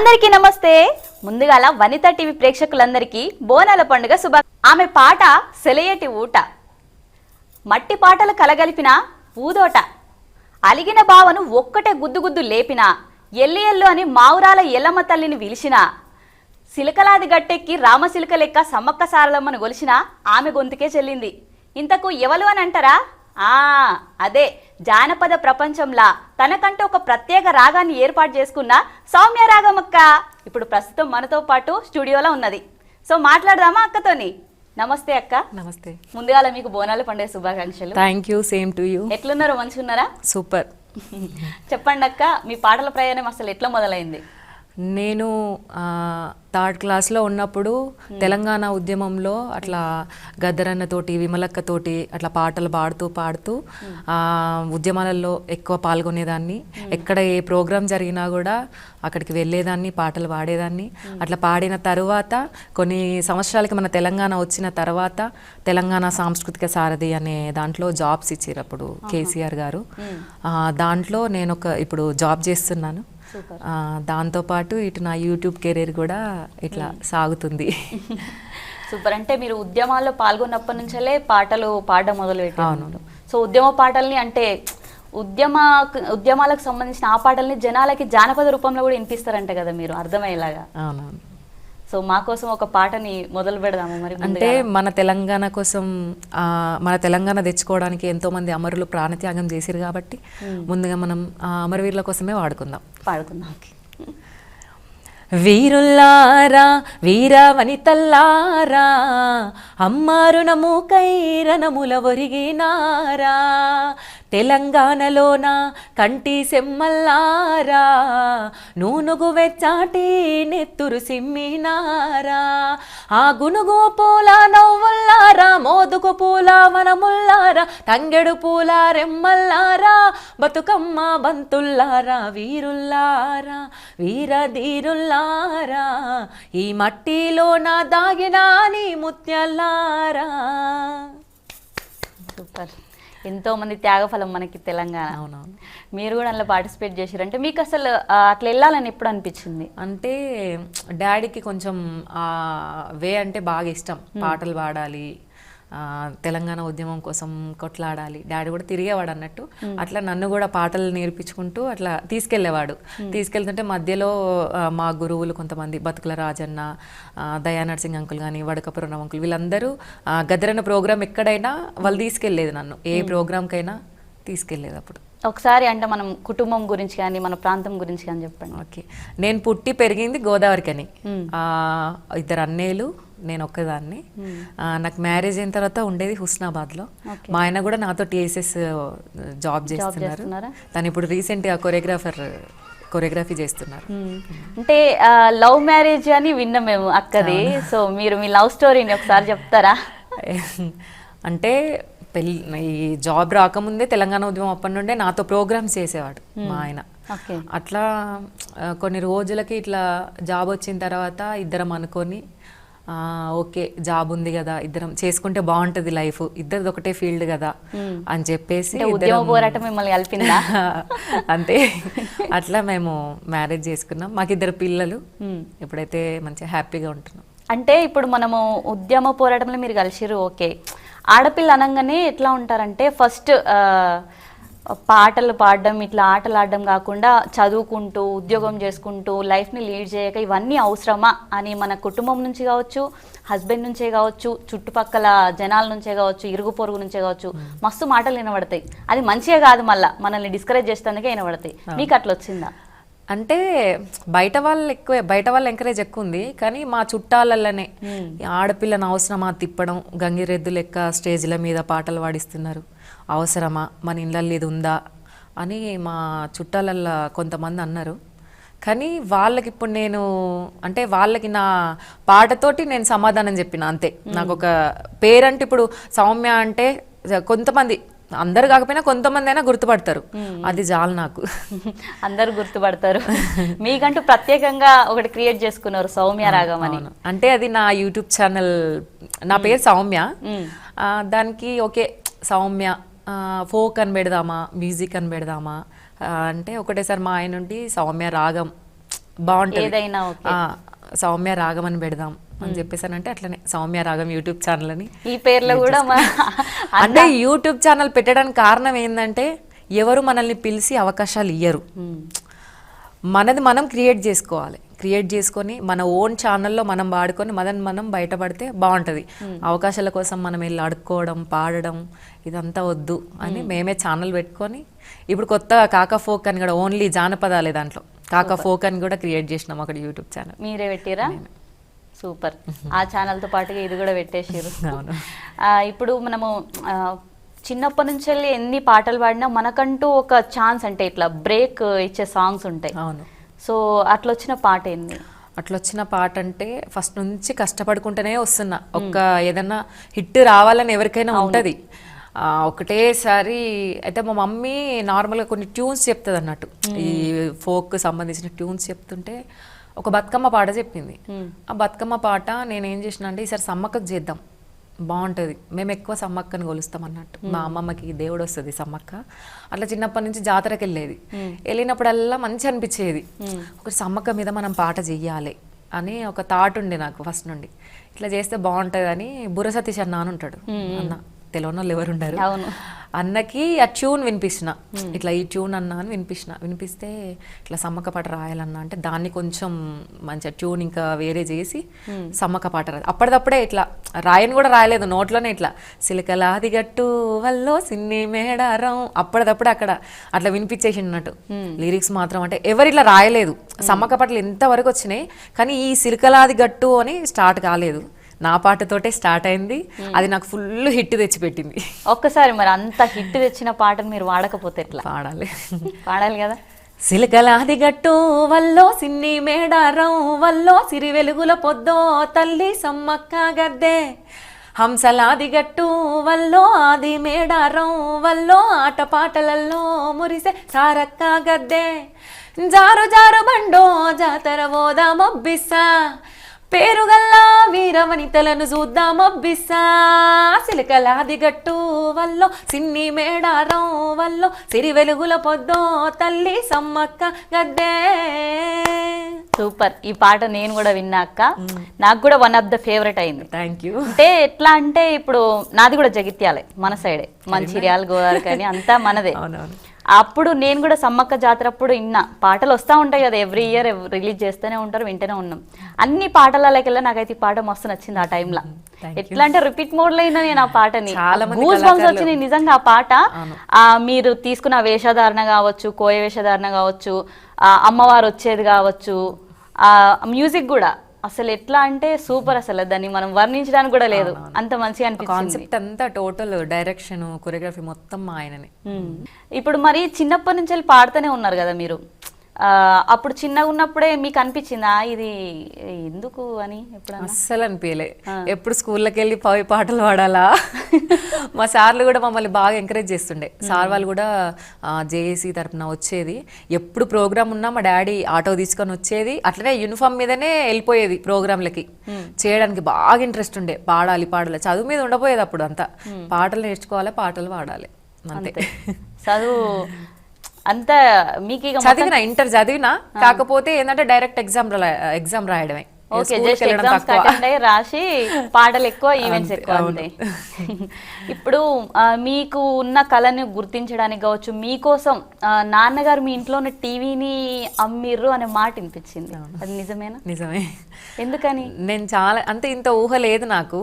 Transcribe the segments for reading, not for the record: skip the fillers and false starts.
అందరికీ నమస్తే. ముందుగాల వనిత టీవీ ప్రేక్షకులందరికీ బోనాల పండుగ ఆమె పాట సెలయేటి ఊట, మట్టి పాటలు కలగలిపిన పూదోట, అలిగిన బావను ఒక్కటే గుద్దు లేపిన, ఎల్లి ఎల్లు అని మావురాల ఎల్లమ్మ తల్లిని విలిచిన, సిలకలాది గట్టెక్కి రామసిలక లెక్క సమ్మక్క సారలమ్మను గొలిచిన ఆమె గొంతుకే చెల్లింది. ఇంతకు ఎవలు అని అంటారా? అదే జానపద ప్రపంచంలా తనకంటూ ఒక ప్రత్యేక రాగాన్ని ఏర్పాటు చేసుకున్న సౌమ్య రాగమక్క ఇప్పుడు ప్రస్తుతం మనతో పాటు స్టూడియోలో ఉన్నది. సో మాట్లాడదామా అక్కతోని? నమస్తే అక్క. నమస్తే. ముందుగా మీకు బోనాల పండుగ శుభాకాంక్షలు. Thank you, same to you. ఎట్లున్నారు? మంచిగా ఉన్నారా? సూపర్. చెప్పండి అక్క, మీ పాటల ప్రయాణం అసలు ఎట్లా మొదలైంది? నేను థర్డ్ క్లాస్లో ఉన్నప్పుడు తెలంగాణ ఉద్యమంలో అట్లా గద్దరన్నతోటి విమలక్కతోటి అట్లా పాటలు పాడుతూ ఉద్యమాలలో ఎక్కువ పాల్గొనేదాన్ని. ఎక్కడ ఏ ప్రోగ్రాం జరిగినా కూడా అక్కడికి వెళ్ళేదాన్ని, పాటలు పాడేదాన్ని. అట్లా పాడిన తర్వాత కొన్ని సంవత్సరాలకి మన తెలంగాణ వచ్చిన తర్వాత తెలంగాణ సాంస్కృతిక సారథి అనే దాంట్లో జాబ్స్ ఇచ్చారు అప్పుడు కేసీఆర్ గారు. దాంట్లో నేను ఇప్పుడు జాబ్ చేస్తున్నాను. దాంతోపాటు ఇటు నా యూట్యూబ్ కెరీర్ కూడా ఇట్లా సాగుతుంది. సూపర్. అంటే మీరు ఉద్యమాల్లో పాల్గొన్నప్పటి నుంచే పాటలు పాడడం మొదలు పెట్టారు. సో ఉద్యమ పాటల్ని అంటే ఉద్యమాలకు సంబంధించిన ఆ పాటల్ని జనాలకి జానపద రూపంలో కూడా వినిపిస్తారంట కదా మీరు, అర్థమయ్యేలాగా. అవునవును. సో మా కోసం ఒక పాటని మొదలు పెడదాము మరి. అంటే మన తెలంగాణ కోసం, మన తెలంగాణ తెచ్చుకోవడానికి ఎంతో మంది అమరులు ప్రాణత్యాగం చేసిరు కాబట్టి ముందుగా మనం అమరవీరుల కోసమే పాడుకుందాం. వీరుల్లారా వీర వనితల్లారా, అమ్మారునము కైరణముల ఒరిగినారా, తెలంగాణలోన కంటి సెమ్మల్లారా, నూనుగు వెచ్చాటి నెత్తురు సిమ్మినారా, ఆ గునుగు పూల నవ్వుల్లారా, మోదుగు పూల వనముల్లారా, తంగెడు పూల రెమ్మల్లారా, బతుకమ్మ బంతుల్లారా, వీరుల్లారా వీరధీరుల్లారా, ఈ మట్టిలోన దాగిన నీ ముత్యాల్లారా. సూపర్. ఎంతో మంది త్యాగఫలం మనకి తెలంగాణ. అవునవును. మీరు కూడా అందులో పార్టిసిపేట్ చేశారు. అంటే మీకు అసలు అట్లా వెళ్ళాలని ఎప్పుడు అనిపించింది? అంటే డాడీకి కొంచెం వే అంటే బాగా ఇష్టం, పాటలు పాడాలి, తెలంగాణ ఉద్యమం కోసం కొట్లాడాలి. డాడీ కూడా తిరిగేవాడు అన్నట్టు. అట్లా నన్ను కూడా పాటలు నేర్పించుకుంటూ అట్లా తీసుకెళ్తుంటే మధ్యలో మా గురువులు కొంతమంది, బతుకుల రాజన్న, దయానర్సింగ్ అంకుల్ కానీ, వడకపురం అంకుల్, వీళ్ళందరూ గద్దరన్న ప్రోగ్రామ్ ఎక్కడైనా వాళ్ళు తీసుకెళ్లేది నన్ను, ఏ ప్రోగ్రామ్కైనా తీసుకెళ్లేది. అప్పుడు ఒకసారి అంటే మనం కుటుంబం గురించి కానీ మన ప్రాంతం గురించి కానీ చెప్పండి. ఓకే. నేను పుట్టి పెరిగింది గోదావరికని. 2 అన్నయ్యలు, నేను ఒక్కదాన్ని. నాకు మ్యారేజ్ అయిన తర్వాత ఉండేది హుస్నాబాద్లో. మా ఆయన కూడా నాతో టీఎస్ఎస్ జాబ్ చేస్తున్నారు. తను ఇప్పుడు రీసెంట్గా కొరియోగ్రఫీ చేస్తున్నారు. అంటే లవ్ మ్యారేజ్ అని విన్నాం మేము అక్కది. సో మీరు మీ లవ్ స్టోరీని ఒకసారి చెప్తారా? అంటే ఈ జాబ్ రాకముందే తెలంగాణ ఉద్యమం అప్పటి నుండే నాతో ప్రోగ్రామ్స్ చేసేవాడు మా ఆయన. అట్లా కొన్ని రోజులకి ఇట్లా జాబ్ వచ్చిన తర్వాత ఇద్దరం అనుకొని, ఓకే జాబ్ ఉంది కదా, ఇద్దరం చేసుకుంటే బాగుంటది, లైఫ్ ఇద్దరిది ఒకటే ఫీల్డ్ కదా అని చెప్పేసి పోరాటం మిమ్మల్ని కలిపిందా? అంతే. అట్లా మేము మ్యారేజ్ చేసుకున్నాం. మాకు 2 పిల్లలు. ఇప్పుడైతే మంచిగా హ్యాపీగా ఉంటున్నాం. అంటే ఇప్పుడు మనము ఉద్యమ పోరాటంలో మీరు కలిసిరు, ఓకే. ఆడపిల్ల అనగానే ఎట్లా ఉంటారంటే ఫస్ట్ పాటలు పాడడం, ఇట్లా ఆటలు ఆడడం కాకుండా చదువుకుంటూ ఉద్యోగం చేసుకుంటూ లైఫ్ని లీడ్ చేయక ఇవన్నీ అవసరమా అని మన కుటుంబం నుంచి కావచ్చు, హస్బెండ్ నుంచే కావచ్చు, చుట్టుపక్కల జనాల నుంచే కావచ్చు, ఇరుగు పొరుగు నుంచే కావచ్చు, మస్తు మాటలు వినబడతాయి. అది మంచిగా కాదు, మళ్ళీ మనల్ని డిస్కరేజ్ చేసేందుకే వినబడతాయి. మీకు అట్లా వచ్చిందా? అంటే బయట వాళ్ళ ఎంకరేజ్ ఎక్కువ ఉంది, కానీ మా చుట్టాలలోనే ఆడపిల్లని అవసరమా తిప్పడం, గంగిరెద్దు లెక్క స్టేజ్ల మీద పాటలు పాడిస్తున్నారు, అవసరమా, మన ఇళ్ళల్లో ఇది ఉందా అని మా చుట్టాలల్లో కొంతమంది అన్నారు. కానీ వాళ్ళకి ఇప్పుడు నేను అంటే వాళ్ళకి నా పాటతోటి నేను సమాధానం చెప్పిన అంతే. నాకు ఒక పేరంటే ఇప్పుడు సౌమ్య అంటే కొంతమంది, అందరు కాకపోయినా కొంతమంది అయినా గుర్తుపడతారు, అది చాలు నాకు. అందరు గుర్తుపడతారు. మీకంటూ ప్రత్యేకంగా ఒకటి క్రియేట్ చేసుకున్నారు సౌమ్య రాగం అని. అంటే అది నా యూట్యూబ్ ఛానల్, నా పేరు సౌమ్య. దానికి ఓకే సౌమ్య ఫోక్ అని పెడదామా, మ్యూజిక్ అని పెడదామా అంటే ఒకటేసారి మా ఆయన నుండి సౌమ్య రాగం బాగుంటుంది. ఏదైనా ఓకే. సౌమ్య రాగం అని పెడదాం అని చెప్పేసానంటే అట్లనే సౌమ్య రాగం యూట్యూబ్ ఛానల్ అని. ఈ పేర్లో కూడా అంటే యూట్యూబ్ ఛానల్ పెట్టడానికి కారణం ఏంటంటే ఎవరు మనల్ని పిలిచి అవకాశాలు ఇయ్యరు. మనది మనం క్రియేట్ చేసుకోవాలి. క్రియేట్ చేసుకొని మన ఓన్ ఛానల్లో మనం వాడుకొని మనం బయటపడితే బాగుంటుంది. అవకాశాల కోసం మనం వెళ్ళి అడుక్కోవడం పాడడం ఇదంతా వద్దు అని మేమే ఛానల్ పెట్టుకొని ఇప్పుడు కొత్తగా కాకా ఫోక్ అని కూడా ఓన్లీ జానపదాలే దాంట్లో కాకా ఫోక్ అని కూడా క్రియేట్ చేసినాం అక్కడ యూట్యూబ్ ఛానల్. మీరే పెట్టిరా? సూపర్. ఆ ఛానల్తో పాటుగా ఇది కూడా పెట్టేసారు. అవును. ఇప్పుడు మనము చిన్నప్పటి నుంచి వెళ్ళి ఎన్ని పాటలు పాడినా మనకంటూ ఒక ఛాన్స్ అంటే ఇట్లా బ్రేక్ ఇచ్చే సాంగ్స్ ఉంటాయి. అవును. సో అట్లా వచ్చిన పాట ఏంది? అట్లా వచ్చిన పాట అంటే ఫస్ట్ నుంచి కష్టపడుకుంటూనే వస్తున్నా. ఒక్క ఏదన్నా హిట్ రావాలని ఎవరికైనా ఉంటుంది. ఒకటేసారి అయితే మా మమ్మీ నార్మల్గా కొన్ని ట్యూన్స్ చెప్తుంది అన్నట్టు, ఈ ఫోక్ సంబంధించిన ట్యూన్స్ చెప్తుంటే ఒక బతుకమ్మ పాట చెప్పింది. ఆ బతుకమ్మ పాట నేనేం చేసిన అంటే ఈసారి సమ్మక్కకు చేద్దాం బాగుంటుంది, మేము ఎక్కువ సమ్మక్కని కొలుస్తాం అన్నట్టు. మా అమ్మమ్మకి దేవుడు వస్తుంది సమ్మక్క. అట్లా చిన్నప్పటి నుంచి జాతరకి వెళ్ళినప్పుడల్లా మంచి అనిపించేది. ఒక సమ్మక్క మీద మనం పాట చెయ్యాలి అని ఒక థాట్ ఉండే నాకు ఫస్ట్ నుండి. ఇట్లా చేస్తే బాగుంటుంది అని బుర్ర సతీష్ అన్న అని ఉంటాడు, అన్న తెలియని వాళ్ళు ఎవరు ఉండరు. అన్నకి ఆ ట్యూన్ వినిపించిన, ఇట్లా ఈ ట్యూన్ అన్న అని వినిపిస్తే ఇట్లా సమ్మక్క పాట రాయాలన్నా అంటే దాన్ని కొంచెం మంచిగా ట్యూన్ ఇంకా వేరే చేసి సమ్మక్క పాట రాదు. అప్పటిదప్పుడే ఇట్లా రాయని కూడా రాయలేదు, నోట్లోనే ఇట్లా సిలకలాది గట్టు వల్లో సిన్ని మేడారం అప్పటిదప్పుడే అక్కడ అట్లా వినిపించేసినట్టు. లిరిక్స్ మాత్రం అంటే ఎవరు ఇట్లా రాయలేదు. సమ్మక్క పాటలు ఎంతవరకు వచ్చినాయి కానీ ఈ సిలకలాది గట్టు అని స్టార్ట్ కాలేదు. నా పాటతోటే స్టార్ట్ అయింది. అది నాకు ఫుల్ హిట్ తెచ్చిపెట్టింది. ఒక్కసారి మరి అంత హిట్ తెచ్చిన పాటను మీరు వాడకపోతే ఎట్లా? పాడాలి కదా. సిలకలాది గట్టు వల్లో సిన్ని మేడారం వల్లో సిరి వెలుగుల పొద్దో తల్లి సమ్మక్క గద్దే, హంసలాది గట్టు వల్లో ఆది మేడారం వల్లో ఆటపాటలల్లో మురిసే సారక్క గద్దే, జారు జారు బండో జాతర పోదా మొబ్బిస్సా, పేరుగల్లా వీరవనితలను చూద్దామొబ్బిస్సా, సిలకలాది గట్టు వల్లో సిన్ని మేడారం వల్లో సిరి వెలుగుల పొద్దో తల్లి సమ్మక్క గద్దే. సూపర్. ఈ పాట నేను కూడా విన్నాక నాకు కూడా వన్ ఆఫ్ ద ఫేవరెట్ అయింది. Thank you. అంటే ఎట్లా అంటే ఇప్పుడు నాది కూడా జగిత్యాలే, మన సైడే, మంచిర్యాల గోదావరి కానీ అంతా మనదే. అప్పుడు నేను కూడా సమ్మక్క జాతర అప్పుడు విన్నా. పాటలు వస్తూ ఉంటాయి కదా, ఎవ్రీ ఇయర్ రిలీజ్ చేస్తూనే ఉంటారు, వింటూనే ఉన్నాం. అన్ని పాటలకెళ్ళా నాకైతే ఈ పాట మస్తు నచ్చింది ఆ టైంలో. ఎట్లా అంటే రిపీట్ మోడ్ లో అయినా నేను ఆ పాటని గూస్ బంప్స్ వచ్చినాయి నిజంగా. ఆ పాట మీరు తీసుకున్న వేషధారణ కావచ్చు, కోయ వేషధారణ కావచ్చు, అమ్మవారు వచ్చేది కావచ్చు, ఆ మ్యూజిక్ కూడా అసలు ఎట్లా అంటే సూపర్. అసలు దాన్ని మనం వర్ణించడానికి కూడా లేదు, అంత మంచిగా అనిపించింది. కాన్సెప్ట్ అంతా టోటల్ డైరెక్షన్ కొరియోగ్రఫీ మొత్తం ఆయననే. ఇప్పుడు మరి చిన్నప్పటి నుంచి వెళ్ళి పాడుతూనే ఉన్నారు కదా మీరు. అప్పుడు చిన్నగా ఉన్నప్పుడే మీకు అనిపించిందా ఇది ఎందుకు అని? ఎప్పుడు అస్సలు అనిపించలే. ఎప్పుడు స్కూల్లోకి వెళ్ళి పాటలు పాడాలా. మా సార్లు కూడా మమ్మల్ని బాగా ఎంకరేజ్ చేస్తుండే. సార్ వాళ్ళు కూడా జేఏసీ తరఫున వచ్చేది. ఎప్పుడు ప్రోగ్రామ్ ఉన్నా మా డాడీ ఆటో తీసుకొని వచ్చేది. అట్లనే యూనిఫామ్ మీదనే వెళ్ళిపోయేది ప్రోగ్రాంలకి. చేయడానికి బాగా ఇంట్రెస్ట్ ఉండే. పాడాలి చదువు మీద ఉండపోయేది అప్పుడు అంతా. పాటలు నేర్చుకోవాలి, పాటలు పాడాలి అంతే. చదువు అంతా మీకు చదివినా, ఇంటర్ చదివినా, కాకపోతే ఏంటంటే డైరెక్ట్ ఎగ్జామ్ రాయడమే. రాసి పాటలు ఎక్కువ, ఈవెంట్స్ ఎక్కువ అంతే. ఇప్పుడు మీకు ఉన్న కళని గుర్తించడానికి కావచ్చు, మీకోసం నాన్నగారు మీ ఇంట్లో ఉన్న టీవీని అమ్మిర్రు అనే మాట వినిపించింది, అది నిజమేనా? నిజమే. ఎందుకని? నేను చాలా అంటే ఇంత ఊహ లేదు నాకు,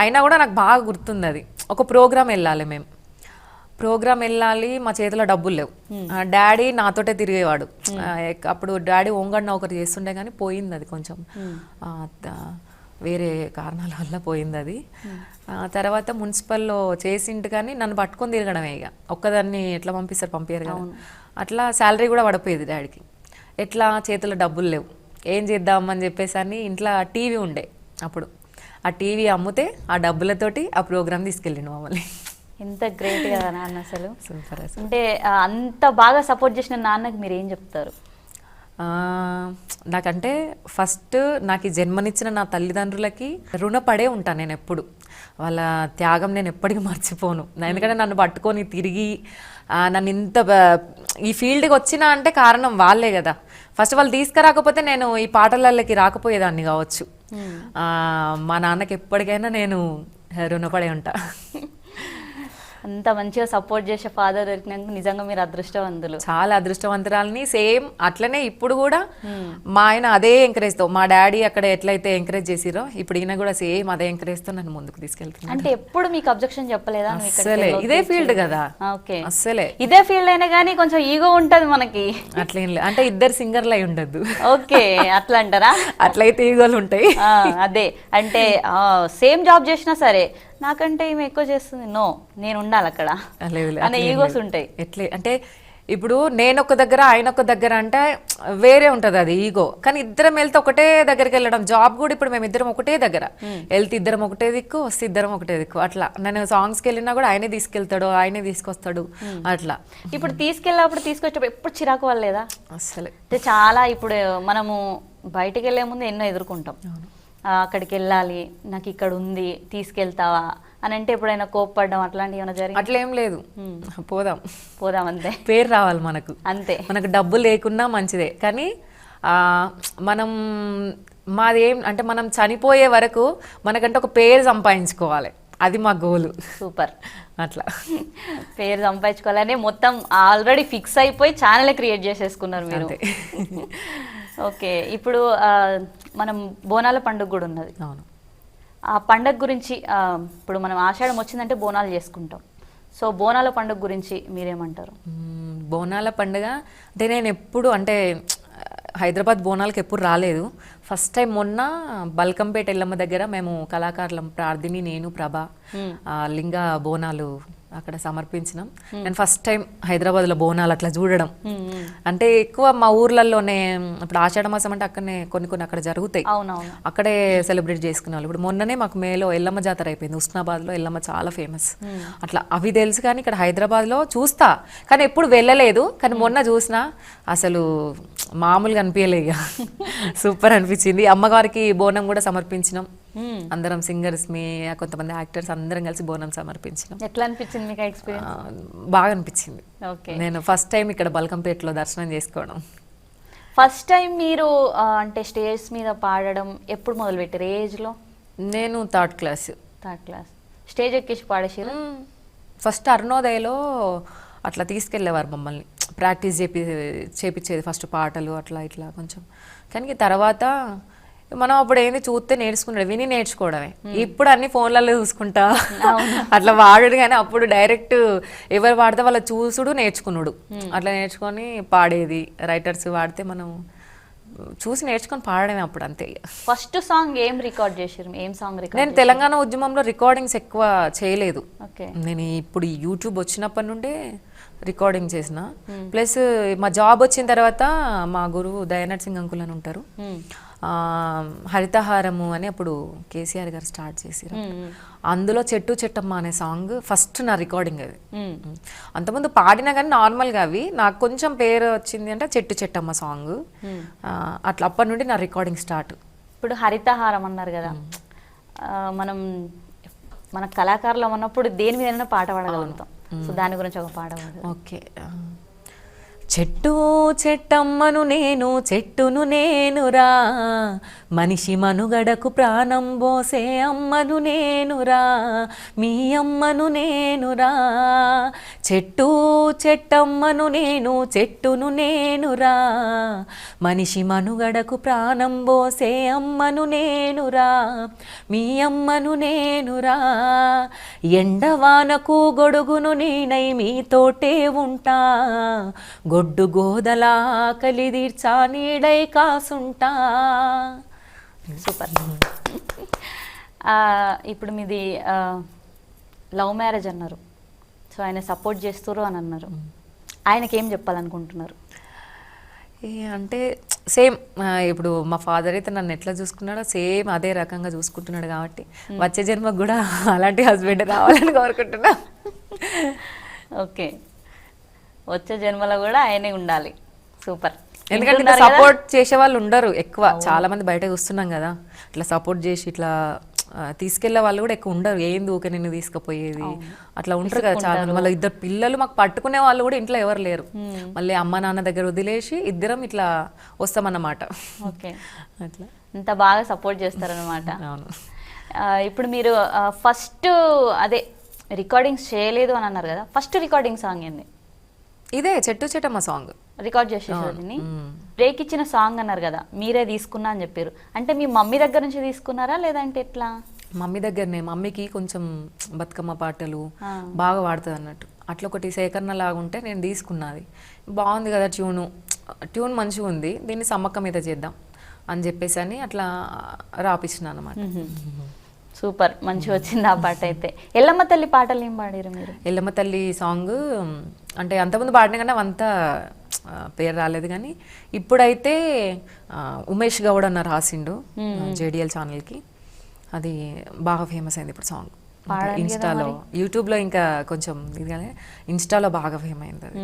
అయినా కూడా నాకు బాగా గుర్తుంది. అది ఒక ప్రోగ్రామ్ వెళ్ళాలి, మా చేతిలో డబ్బులు లేవు. డాడీ నాతోటే తిరిగేవాడు. అప్పుడు డాడీ ఓంగడ్ నౌకరి చేస్తుండే కానీ పోయింది అది, కొంచెం వేరే కారణాల వల్ల పోయింది అది. తర్వాత మున్సిపల్లో చేసిండు కానీ నన్ను పట్టుకొని తిరగడమే. ఇక ఒక్కదాన్ని ఎట్లా పంపించారు కదా. అట్లా శాలరీ కూడా పడిపోయేది డాడీకి. ఎట్లా చేతిలో డబ్బులు లేవు, ఏం చేద్దామని చెప్పేసి అని ఇంట్లో టీవీ ఉండే. అప్పుడు ఆ టీవీ అమ్మితే ఆ డబ్బులతోటి ఆ ప్రోగ్రామ్ తీసుకెళ్ళిండు మమ్మల్ని. ఎంత గ్రేట్ కదా నాన్న అసలు. సూపర్. అంటే అంత బాగా సపోర్ట్ చేసిన నాన్నకి మీరు ఏం చెప్తారు? ఆ, నాకంటే ఫస్ట్ నాకు ఈ జన్మనిచ్చిన నా తల్లిదండ్రులకి రుణపడే ఉంటాను నేను ఎప్పుడు. వాళ్ళ త్యాగం నేను ఎప్పటికీ మర్చిపోను. ఎందుకంటే నన్ను పట్టుకొని తిరిగి నన్ను ఇంత ఈ ఫీల్డ్కి వచ్చినా అంటే కారణం వాళ్ళే కదా. ఫస్ట్ వాళ్ళు తీసుకురాకపోతే నేను ఈ పాటలకి రాకపోయేదాన్ని కావచ్చు. మా నాన్నకి ఎప్పటికైనా నేను రుణపడే ఉంటా. అంత మంచిగా సపోర్ట్ చేసే ఫాదర్ దొరికినందుకు నిజంగా మీరు అదృష్టవంతులు. చాలా అదృష్టవంతురాలని. సేమ్ అట్లనే ఇప్పుడు కూడా మా ఆయన అదే ఎంకరేజ్తో, మా డాడీ అక్కడ ఎట్లయితే ఎంకరేజ్ చేసిరో ఇప్పుడు ఈయన కూడా సేమ్ అదే ఎంకరేజ్తో నన్ను ముందుకు తీసుకెళ్తున్నాను. అంటే ఎప్పుడు మీకు అబ్జెక్షన్ చెప్పలేదా? అస్సలే, ఇదే ఫీల్డ్ కదా. ఓకే, అస్సలే ఇదే ఫీల్డ్ అయినా కానీ కొంచెం ఈగో ఉంటది మనకి. అట్లేం లేదు, అంటే ఇద్దరు సింగర్లు అయి ఉండద్దు. ఓకే, అట్లా అంటారా? అట్లయితే ఈగోలు ఉంటాయి. అదే అంటే సేమ్ జాబ్ చేసినా సరే నాకంటే ఈమె ఎక్కువ చేస్తుంది, నో నేను ఉండాలి అక్కడ అనే ఈగోస్ ఉంటాయి. ఎట్లే అంటే ఇప్పుడు నేను ఒక దగ్గర ఆయన ఒక దగ్గర అంటే వేరే ఉంటుంది అది ఈగో. కానీ ఇద్దరం వెళ్తే ఒకటే దగ్గరికి వెళ్ళడం. జాబ్ కూడా ఇప్పుడు మేము ఇద్దరం ఒకటే దగ్గర వెళ్తే ఇద్దరం ఒకటే దిక్కు, వస్తే ఇద్దరం ఒకటే దిక్కు. అట్లా నేను సాంగ్స్కి వెళ్ళినా కూడా ఆయనే తీసుకెళ్తాడు, ఆయనే తీసుకొస్తాడు. అట్లా ఇప్పుడు తీసుకొచ్చేటప్పుడు ఎప్పుడు చిరాకు వాళ్ళేదా? అసలే అంటే చాలా ఇప్పుడు మనము బయటికి వెళ్ళే ముందు ఎన్నో ఎదుర్కొంటాం. అక్కడికి వెళ్ళాలి, నాకు ఇక్కడ ఉంది, తీసుకెళ్తావా అని అంటే ఎప్పుడైనా కోప్పడడం అట్లాంటివి ఏమైనా జరిగింది? అట్లేం లేదు, పోదాం అంతే, పేరు రావాలి మనకు అంతే. మనకు డబ్బు లేకున్నా మంచిదే, కానీ మనం మాది ఏం అంటే మనం చనిపోయే వరకు మనకంటే ఒక పేరు సంపాదించుకోవాలి, అది మా గోలు. సూపర్. అట్లా పేరు సంపాదించుకోవాలని మొత్తం ఆల్రెడీ ఫిక్స్ అయిపోయి ఛానల్ క్రియేట్ చేసేసుకున్నారు మీరు. ఓకే, ఇప్పుడు మనం బోనాల పండుగ కూడా ఉన్నది. అవును. ఆ పండుగ గురించి ఇప్పుడు మనం ఆషాఢం వచ్చిందంటే బోనాలు చేసుకుంటాం. సో బోనాల పండుగ గురించి మీరేమంటారు? బోనాల పండుగ అంటే నేను ఎప్పుడు అంటే హైదరాబాద్ బోనాలకు ఎప్పుడు రాలేదు. ఫస్ట్ టైం మొన్న బల్కంపేట ఎల్లమ్మ దగ్గర మేము కళాకారులం ప్రార్థిని, నేను, ప్రభ లింగ బోనాలు అక్కడ సమర్పించినాం. నేను ఫస్ట్ టైం హైదరాబాద్లో బోనాలు అట్లా చూడడం. అంటే ఎక్కువ మా ఊర్లలోనే ఇప్పుడు ఆషాఢ మాసం అంటే అక్కడనే కొన్ని అక్కడ జరుగుతాయి, అక్కడే సెలబ్రేట్ చేసుకున్నాను. ఇప్పుడు మొన్ననే మాకు మేలో ఎల్లమ్మ జాతర అయిపోయింది. ఉస్నాబాద్లో ఎల్లమ్మ చాలా ఫేమస్. అట్లా అవి తెలుసు, కానీ ఇక్కడ హైదరాబాద్లో చూస్తా కానీ ఎప్పుడు వెళ్ళలేదు. కానీ మొన్న చూసినా అసలు మామూలుగా అనిపించలే, ఇక సూపర్ అనిపించింది. అమ్మగారికి బోనం కూడా సమర్పించినాం. అందరం సింగర్స్, కొంతమంది యాక్టర్స్ అందరం కలిసి బోనం సమర్పించినాం. ఎట్లా అనిపించింది మీకు ఎక్స్పీరియన్స్? బాగా అనిపించింది. ఓకే, నేను ఫస్ట్ టైం ఇక్కడ బల్కంపేటలో దర్శనం చేసుకోవడం. ఫస్ట్ టైం మీరు అంటే స్టేజ్ మీద పాడడం ఎప్పుడు మొదలు పెట్టారు? ఏజ్లో? నేను థర్డ్ క్లాస్ స్టేజ్ ఎక్కేసి పాడేసారు. ఫస్ట్ అరుణోదయలో అట్లా తీసుకెళ్ళేవారు మమ్మల్ని, ప్రాక్టీస్ చేపించేది ఫస్ట్ పాటలు అట్లా ఇట్లా కొంచెం. కానీ తర్వాత మనం అప్పుడు ఏంది చూస్తే నేర్చుకున్నాడు, విని నేర్చుకోవడమే. ఇప్పుడు అన్ని ఫోన్లలో చూసుకుంటా అట్లా వాడు, కానీ అప్పుడు డైరెక్ట్ ఎవరు వాడితే వాళ్ళ చూసుడు నేర్చుకున్నాడు. అట్లా నేర్చుకొని పాడేది. రైటర్స్ వాడితే మనం చూసి నేర్చుకొని పాడడమే అప్పుడు, అంతే. ఫస్ట్ సాంగ్ ఏం రికార్డ్ చేశారు? ఏం సాంగ్ రికార్డ్? నేను తెలంగాణ ఉద్యమంలో రికార్డింగ్స్ ఎక్కువ చేయలేదు. నేను ఇప్పుడు యూట్యూబ్ వచ్చినప్పటి నుండే రికార్డింగ్ చేసిన. ప్లస్ మా జాబ్ వచ్చిన తర్వాత మా గురువు దయానట్ సింగ్ అంకుల్ అని ఉంటారు, హరితహారము అని అప్పుడు కేసీఆర్ గారు స్టార్ట్ చేసారు. అందులో చెట్టు చెట్టమ్మ అనే సాంగ్ ఫస్ట్ నా రికార్డింగ్. అది అంతకుముందు పాడినా కానీ నార్మల్గా అవి. నాకు కొంచెం పేరు వచ్చింది అంటే చెట్టు చెట్టమ్మ సాంగ్. అట్లా అప్పటి నుండి నా రికార్డింగ్ స్టార్ట్. ఇప్పుడు హరితహారం అన్నారు కదా, మన కళాకారులు అన్నప్పుడు దేని మీద పాట పాడగలుగుతాం. సో దాని గురించి ఒక పాట పాడు. ఓకే. చెట్టు చెట్టమ్మను నేను, చెట్టును నేనురా, మనిషి మనుగడకు ప్రాణం పోసే అమ్మను నేనురా, మీ అమ్మను నేనురా. చెట్టు చెట్టమ్మను నేను, చెట్టును నేనురా, మనిషి మనుగడకు ప్రాణం పోసే అమ్మను నేనురా, మీ అమ్మను నేనురా. ఎండవానకు గొడుగును నేనై మీతోటే ఉంటా, గొడ్డు గోదలా కలిదీర్చా నీడై కాసుంటా. సూపర్. ఇప్పుడు మీది లవ్ మ్యారేజ్ అన్నారు, సో ఆయన సపోర్ట్ చేస్తారు అని అన్నారు. ఆయనకి ఏం చెప్పాలనుకుంటున్నారు? అంటే సేమ్ ఇప్పుడు మా ఫాదర్ అయితే నన్ను ఎట్లా చూసుకున్నాడో సేమ్ అదే రకంగా చూసుకుంటున్నాడు కాబట్టి వచ్చే జన్మకు కూడా అలాంటి హస్బెండ్ రావాలని కోరుకుంటున్నా. ఓకే, వచ్చే జన్మలో కూడా ఆయనే ఉండాలి. సూపర్. ఎందుకంటే ఇట్లా సపోర్ట్ చేసే వాళ్ళు ఉండరు ఎక్కువ, చాలా మంది బయట చూస్తున్నాం కదా, ఇట్లా సపోర్ట్ చేసి ఇట్లా తీసుకెళ్లే వాళ్ళు కూడా ఎక్కువ ఉండరు. ఏంది ఊకే నిన్ను తీసుకుపోయేది అట్లా ఉంటారు కదా చాలా మంది. మళ్ళీ ఇద్దరు పిల్లలు మాకు పట్టుకునే వాళ్ళు కూడా ఇంట్లో ఎవరు లేరు. మళ్ళీ అమ్మ నాన్న దగ్గర వదిలేసి ఇద్దరం ఇట్లా వస్తామన్నమాట. ఓకే, అట్లా ఇంత బాగా సపోర్ట్ చేస్తారనమాట. అవును. ఇప్పుడు మీరు ఫస్ట్ అదే రికార్డింగ్స్ చేయలేదు అని అన్నారు కదా, ఫస్ట్ రికార్డింగ్ సాంగ్ ఏంది? ఇదే చెట్టు చెట్టమ్మ సాంగ్ రికార్డ్ చేసేది. బ్రేక్ ఇచ్చిన సాంగ్ అన్నారు కదా, మీరే తీసుకున్నా అని చెప్పారు. అంటే మీ మమ్మీ దగ్గర నుంచి తీసుకున్నారా లేదంటే ఎట్లా? మమ్మీ దగ్గరనే. మమ్మీకి కొంచెం బతుకమ్మ పాటలు బాగా పాడుతుంది అన్నట్టు, అట్లా ఒకటి సేకరణ లాగా ఉంటే నేను తీసుకున్నది. బాగుంది కదా ట్యూన్ మంచిగా ఉంది, దీన్ని సమ్మక్క మీద చేద్దాం అని చెప్పేసి అని అట్లా రాపించిన అనమాట. సూపర్, మంచిగా వచ్చింది ఆ పాట అయితే. ఎల్లమ్మ తల్లి పాటలు ఏం పాడారు మీరు? ఎల్లమ్మ తల్లి సాంగ్ అంటే అంతకుముందు పాడిన కంటే అంత పేరు రాలేదు, కానీ ఇప్పుడైతే ఉమేష్ గౌడ్ అన్న రాసిండు జేడిఎల్ ఛానల్కి, అది బాగా ఫేమస్ అయింది ఇప్పుడు సాంగ్. ఇన్స్టాలో యూట్యూబ్లో ఇంకా కొంచెం ఇది కానీ ఇన్స్టాలో బాగా ఫేమ్ అయింది అది.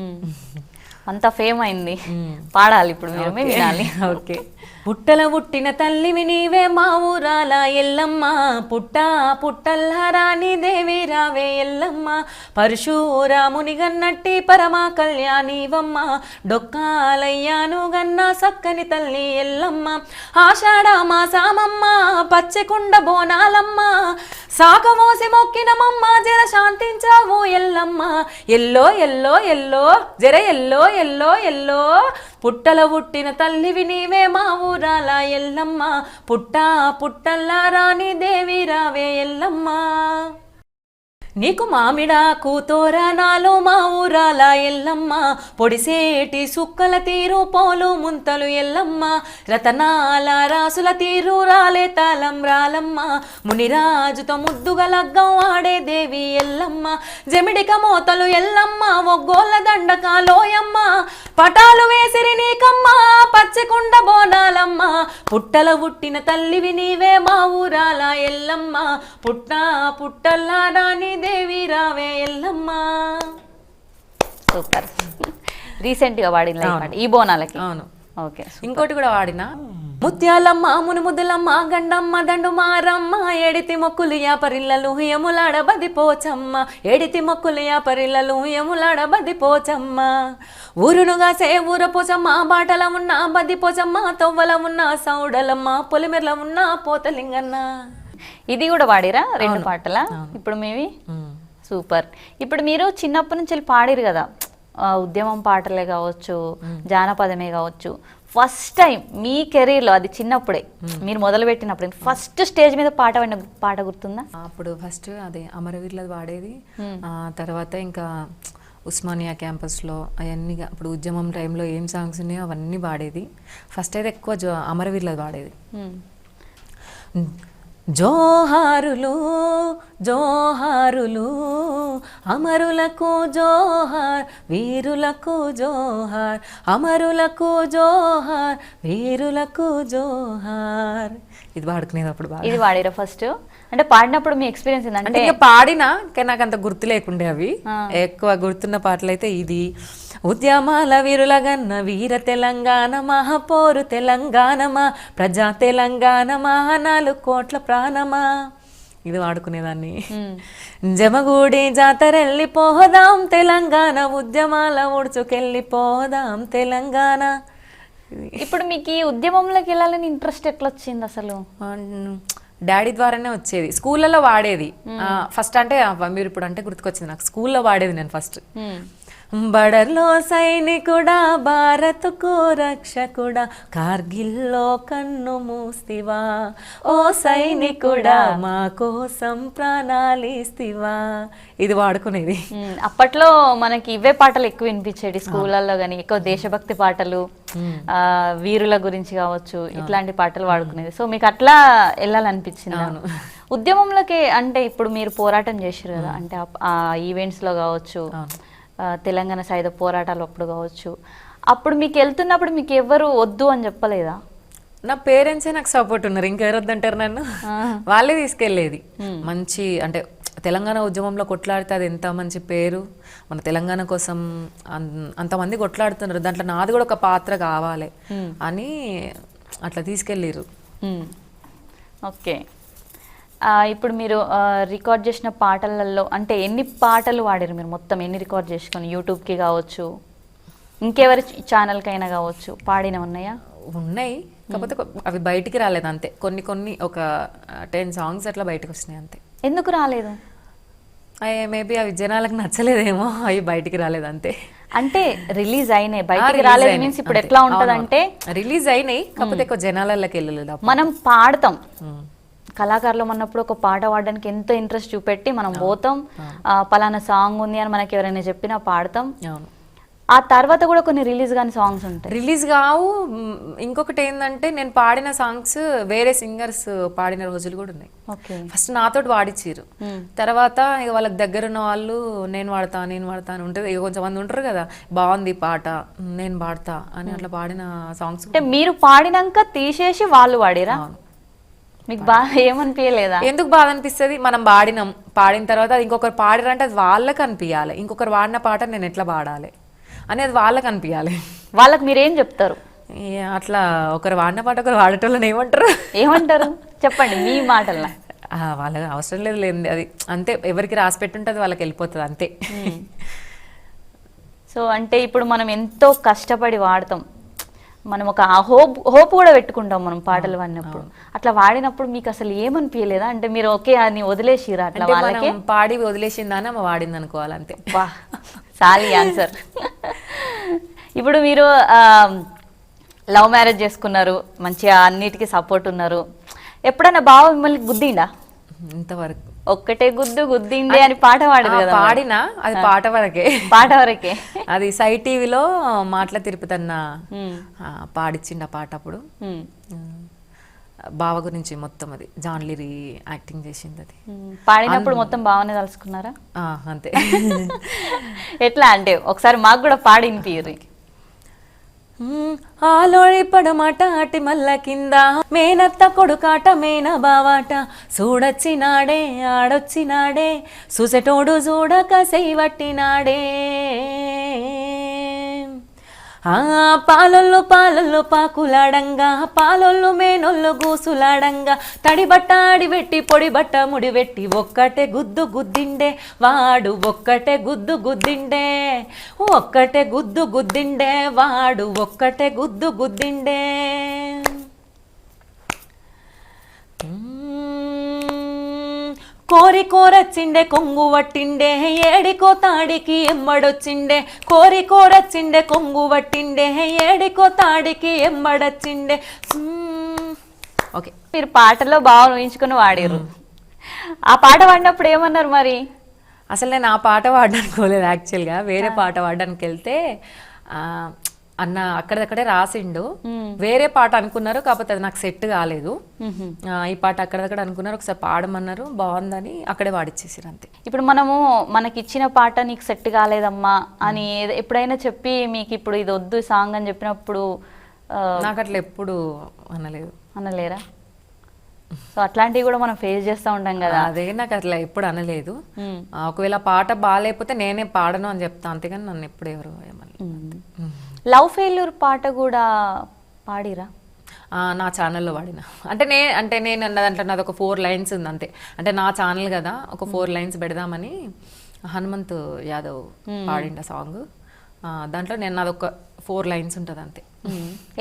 అంత ఫేమ్ అయింది, పాడాలి ఇప్పుడు మీరు, వినాలి. ఓకే. పుట్టల పుట్టిన తల్లివి నీవే మా ఊరాల ఎల్లమ్మ, పుట్టల్లా రాణి దేవి రావే ఎల్లమ్మ, పరశురాముని గన్నట్టి పరమా కళ్యాణివమ్మ, డొక్కాలయ్యాను గన్న సక్కని తల్లి ఎల్లమ్మ, ఆషాఢ మాసామమ్మ పచ్చకుండ బోనాలమ్మ, సాకమోసి మొక్కినమమ్మ జర శాంతించావు ఎల్లమ్మ, ఎల్లో ఎల్లో ఎల్లో జర ఎల్లో ఎల్లో ఎల్లో, పుట్టల పుట్టిన తల్లివి నీవే మా ఊరాల ఎల్లమ్మ, పుట్టల్లా రాణి దేవి రావే ఎల్లమ్మ, నీకు మామిడాకు తోరణాలు మా ఊరాల ఎల్లమ్మ, పొడిసేటి సుక్కల తీరు పోలు ముంతలు ఎల్లమ్మ, రతనాల రాసుల తీరు రాలే తాళం రాలమ్మ, మునిరాజుతో ముద్దుగా లగ్గం ఆడే దేవి ఎల్లమ్మ, జమిడిక మోతలు ఎల్లమ్మ, ఒగ్గోళ్ళ దండకాలోయమ్మ, పటాలు వేసిరి నీకమ్మ పచ్చకుండ బోనాలమ్మ, పుట్టల పుట్టిన తల్లివి నీవే మా ఊరాల ఎల్లమ్మ, పుట్టల్లా రాణి దేవి రావే ఎల్లమ్మ. సూపర్, రీసెంట్ గా వాడిన ఈ బోనాలకి. అవును. ఓకే, ఇంకోటి కూడా వాడినా, ముత్యాలమ్మ మునుముద్దులమ్మ గండమ్మ దండు మారమ్మ, ఏడితి మొక్కులు యాపరిల్లలు ఎములాడ బది పోచమ్మ, ఏడితి మొక్కులు యాపరిల్లలు ఎములాడ బది పోచమ్మ, ఊరునుగా సే ఊర పోచమ్మ, బాటల ఉన్న బది పోచమ్మ, తొవ్వల ఉన్న సౌడలమ్మ, పొలిమెర్ల ఉన్న పోతలింగన్న. ఇది కూడా వాడిరా రెండు పాటలా ఇప్పుడు మీవి? సూపర్. ఇప్పుడు మీరు చిన్నప్పటి నుంచి పాడిరు కదా, ఉద్యమం పాటలే కావచ్చు, జానపదమే కావచ్చు, ఫస్ట్ టైం మీ కెరీర్లో అది చిన్నప్పుడే మీరు మొదలు పెట్టినప్పుడు ఫస్ట్ స్టేజ్ మీద పాట గుర్తుందా? అప్పుడు ఫస్ట్ అదే అమరవీరులది వాడేది, తర్వాత ఇంకా ఉస్మానియా క్యాంపస్లో అవన్నీ అప్పుడు ఉద్యమం టైంలో ఏం సాంగ్స్ ఉన్నాయో అవన్నీ పాడేది. ఫస్ట్ అయితే ఎక్కువ అమరవీరులది వాడేది. జోహారులు జోహారులు అమరులకు జోహార్, వీరులకు జోహార్, అమరులకు జోహార్, వీరులకు జోహార్. ఇది పాడుకునేది అప్పుడు బాగా. ఇది వాడిరా ఫస్ట్? అంటే పాడినప్పుడు మీ ఎక్స్పీరియన్స్ ఏంటంటే? ఇంకా పాడినా కానీ నాకు అంత గుర్తు లేకుండే అవి. ఎక్కువ గుర్తున్న పాటలు అయితే ఇది, ఉద్యమాల వీరులగన్న వీర తెలంగాణ, మహాపోరు తెలంగాణమా, ప్రజా తెలంగాణ, మహానాలు కోట్ల ప్రాణమా, ఇది వాడుకునేదాన్ని. జమగూడి జాతరెళ్ళిపోదాం తెలంగాణ, ఉద్యమాల ఉడుచుకెళ్ళిపోదాం తెలంగాణ. ఇప్పుడు మీకు ఈ ఉద్యమంలోకి వెళ్ళాలని ఇంట్రెస్ట్ ఎట్లా వచ్చింది అసలు? డాడీ ద్వారానే వచ్చేది. స్కూళ్ళలో వాడేది ఫస్ట్. అంటే మీరు ఇప్పుడు అంటే గుర్తుకొచ్చింది నాకు, స్కూల్లో వాడేది నేను ఫస్ట్. బడర్లో సైనికుడా భారత్కు రక్షకుడా, కార్గిల్లో కన్ను మూస్తివా, ఓ సైనికుడా మా కోసం ప్రాణాలిస్తివా. ఇది వాడుకునేది. అప్పట్లో మనకి ఇవే పాటలు ఎక్కువ వినిపించేది స్కూళ్ళల్లో కానీ, ఎక్కువ దేశభక్తి పాటలు, వీరుల గురించి కావచ్చు, ఇట్లాంటి పాటలు వాడుకునేది. సో మీకు అట్లా వెళ్ళాలనిపించింది? ఉద్యమంలోకి అంటే ఇప్పుడు మీరు పోరాటం చేశారు కదా, అంటే ఆ ఈవెంట్స్లో కావచ్చు, తెలంగాణ సాయుధ పోరాటాలు అప్పుడు కావచ్చు, అప్పుడు మీకు వెళ్తున్నప్పుడు మీకు ఎవరు వద్దు అని చెప్పలేదా? నా పేరెంట్సే నాకు సపోర్ట్ ఉన్నారు, ఇంకెవరు వద్దంటారు నన్ను. వాళ్ళే తీసుకెళ్ళేది. మంచి అంటే తెలంగాణ ఉద్యమంలో కొట్లాడితే అది ఎంత మంచి పేరు, మన తెలంగాణ కోసం అంతమంది కొట్లాడుతున్నారు, దాంట్లో నాది కూడా ఒక పాత్ర కావాలి అని అట్లా తీసుకెళ్ళిర్రు. ఓకే. ఇప్పుడు మీరు రికార్డ్ చేసిన పాటలలో అంటే ఎన్ని పాటలు వాడారు మీరు, మొత్తం ఎన్ని రికార్డ్ చేసుకొని, యూట్యూబ్కి కావచ్చు ఇంకెవరి ఛానల్కైనా కావచ్చు పాడిన ఉన్నాయా? ఉన్నాయి, కాకపోతే అవి బయటికి రాలేదు అంతే. కొన్ని ఒక 10 songs అట్లా బయటకు వచ్చినాయి అంతే. ఎందుకు రాలేదు? మేబీ అవి జనాలకు నచ్చలేదేమో, అవి బయటికి రాలేదు అంతే. అంటే రిలీజ్ అయినాయి, బయటికి రాలేదు మీన్స్ ఇప్పుడు ఎట్లా ఉంటది అంటే రిలీజ్ అయినాయి కాకపోతే ఎక్కువ జనాలకి వెళ్ళలేదు. మనం పాడతాం, కళాకారులు అన్నప్పుడు ఒక పాట పాడడానికి ఎంతో ఇంట్రెస్ట్ చూపెట్టి మనం పోతాం, పలానా సాంగ్ ఉంది అని మనకి ఎవరైనా చెప్పినా పాడతాం. ఆ తర్వాత కూడా కొన్ని రిలీజ్ కాని సాంగ్స్ ఉంటాయి. రిలీజ్ కావు. ఇంకొకటి ఏంటంటే నేను పాడిన సాంగ్స్ వేరే సింగర్స్ పాడిన రోజులు కూడా ఉన్నాయి. ఫస్ట్ నాతోటి పాడిచ్చిర్రు, తర్వాత ఇక వాళ్ళకి దగ్గర ఉన్న వాళ్ళు నేను వాడతా అని ఉంటుంది. ఇక కొంచెం మంది ఉంటారు కదా, బాగుంది పాట నేను పాడతా అని అట్లా పాడిన సాంగ్స్. అంటే మీరు పాడినాక తీసేసి వాళ్ళు పాడిరా? మీకు బాధ ఏమనిపించలేదా? ఎందుకు బాధ అనిపిస్తుంది? మనం పాడిన తర్వాత ఇంకొకరు పాడిరంటే అది వాళ్ళకి అనిపించాలి, ఇంకొకరు వాడిన పాట నేను ఎట్లా పాడాలి అనేది వాళ్ళకి అనిపించాలి. వాళ్ళకి మీరేం చెప్తారు? అట్లా ఒకరు వాడిన పాట ఒకరు వాడేటోళ్ళని ఏమంటారు చెప్పండి మీ మాటల్లో. వాళ్ళకి అవసరం లేదు అది అంతే, ఎవరికి రాసి పెట్టుంటుంది వాళ్ళకి వెళ్ళిపోతుంది అంతే. సో అంటే ఇప్పుడు మనం ఎంతో కష్టపడి వాడతాం, మనం ఒక హోప్ కూడా పెట్టుకుంటాం మనం పాటలు పాడినప్పుడు. అట్లా వాడినప్పుడు మీకు అసలు ఏమనిపించలేదా? అంటే మీరు ఓకే అని వదిలేసిరా? అట్లా వాళ్ళకి పాడి వదిలేసిందని అమ్మ వాడింది అనుకోవాలి అంతే. Sorry answer. ఇప్పుడు మీరు లవ్ మ్యారేజ్ చేసుకున్నారు, మంచిగా అన్నిటికీ సపోర్ట్ ఉన్నారు, ఎప్పుడైనా బావ మిమ్మల్ని గుద్దిండా? ఇంతవరకు ఒక్కటే గుద్దిండే అని పాట పాడదు కదా? పాడినా, అది పాట వరకే. అది సై టీవీలో మాటల తిరుపతన్న పాడిచ్చిండు ఆ పాట. అప్పుడు బావ గురించి మొత్తం అది జాన్లిరి యాక్టింగ్ చేసింది. అది పాడినప్పుడు మొత్తం బావనే తలుసుకున్నారా? అంతే. ఎట్లా అంటే ఒకసారి మాకు కూడా పాడి వినిపియ్యరు. ఆలోడి పడమాట అటి మల్ల కింద, మేనత్త కొడుకాట మేన బావాట, చూడొచ్చినాడే ఆడొచ్చినాడే, చూసేటోడు చూడక సెయ్యవట్టినాడే. పాలొల్లు పాకులాడంగా, పాలొల్లు మేనొల్లు గూసులాడంగా, తడి బట్ట ఆడిపెట్టి పొడి బట్ట ముడిపెట్టి, ఒక్కటే గుద్దు గుద్దిండే వాడు, ఒక్కటే గుద్దు గుద్దిండే, ఒక్కటే గుద్దు గుద్దిండే వాడు, ఒక్కటే గుద్దు గుద్దిండే. కోరచ్చిండే కొంగు వట్టిండే, ఏడికో తాడికి ఎమ్మడొచ్చిండే, కోరచ్చిండే కొంగు వట్టిండే, ఏడికో తాడికి ఎమ్మడొచ్చిండే. ఓకే, మీరు పాటలో బాగా ఊహించుకుని వాడారు. ఆ పాట పాడినప్పుడు ఏమన్నారు మరి? అసలు నేను ఆ పాట పాడడానికి యాక్చువల్గా వేరే పాట పాడడానికి వెళ్తే అన్న అక్కడక్కడే రాసిండు, వేరే పాట అనుకున్నారు, కాకపోతే అది నాకు సెట్ కాలేదు. ఈ పాట అక్కడక్కడ అనుకున్నారు, ఒకసారి పాడమన్నారు, బాగుందని అక్కడే పాడిచ్చేసారు అంతే. ఇప్పుడు మనకి ఇచ్చిన పాట నీకు సెట్ కాలేదమ్మా అని ఎప్పుడైనా చెప్పి మీకు ఇప్పుడు ఇది వద్దు సాంగ్ అని చెప్పినప్పుడు నాకు అట్లా ఎప్పుడు అనలేరా? సో అట్లాంటివి కూడా మనం ఫేస్ చేస్తూ ఉంటాం కదా. అదే నాకు అట్లా ఎప్పుడు అనలేదు. ఒకవేళ పాట బాగాలేకపోతే నేనే పాడను అని చెప్తా, అంతేగాని నన్ను ఎప్పుడు ఎవరు ఏమన్నా. లవ్ ఫెయిల్యూర్ పాట కూడా పాడిరా? నా ఛానల్లో పాడిన. అంటే నేను దాంట్లో నాది ఒక 4 lines ఉంది అంతే. అంటే నా ఛానల్ కదా, ఒక 4 lines పెడదామని హనుమంత్ యాదవ్ పాడిండ సాంగ్. దాంట్లో నేను నాదొక 4 lines ఉంటుంది అంతే.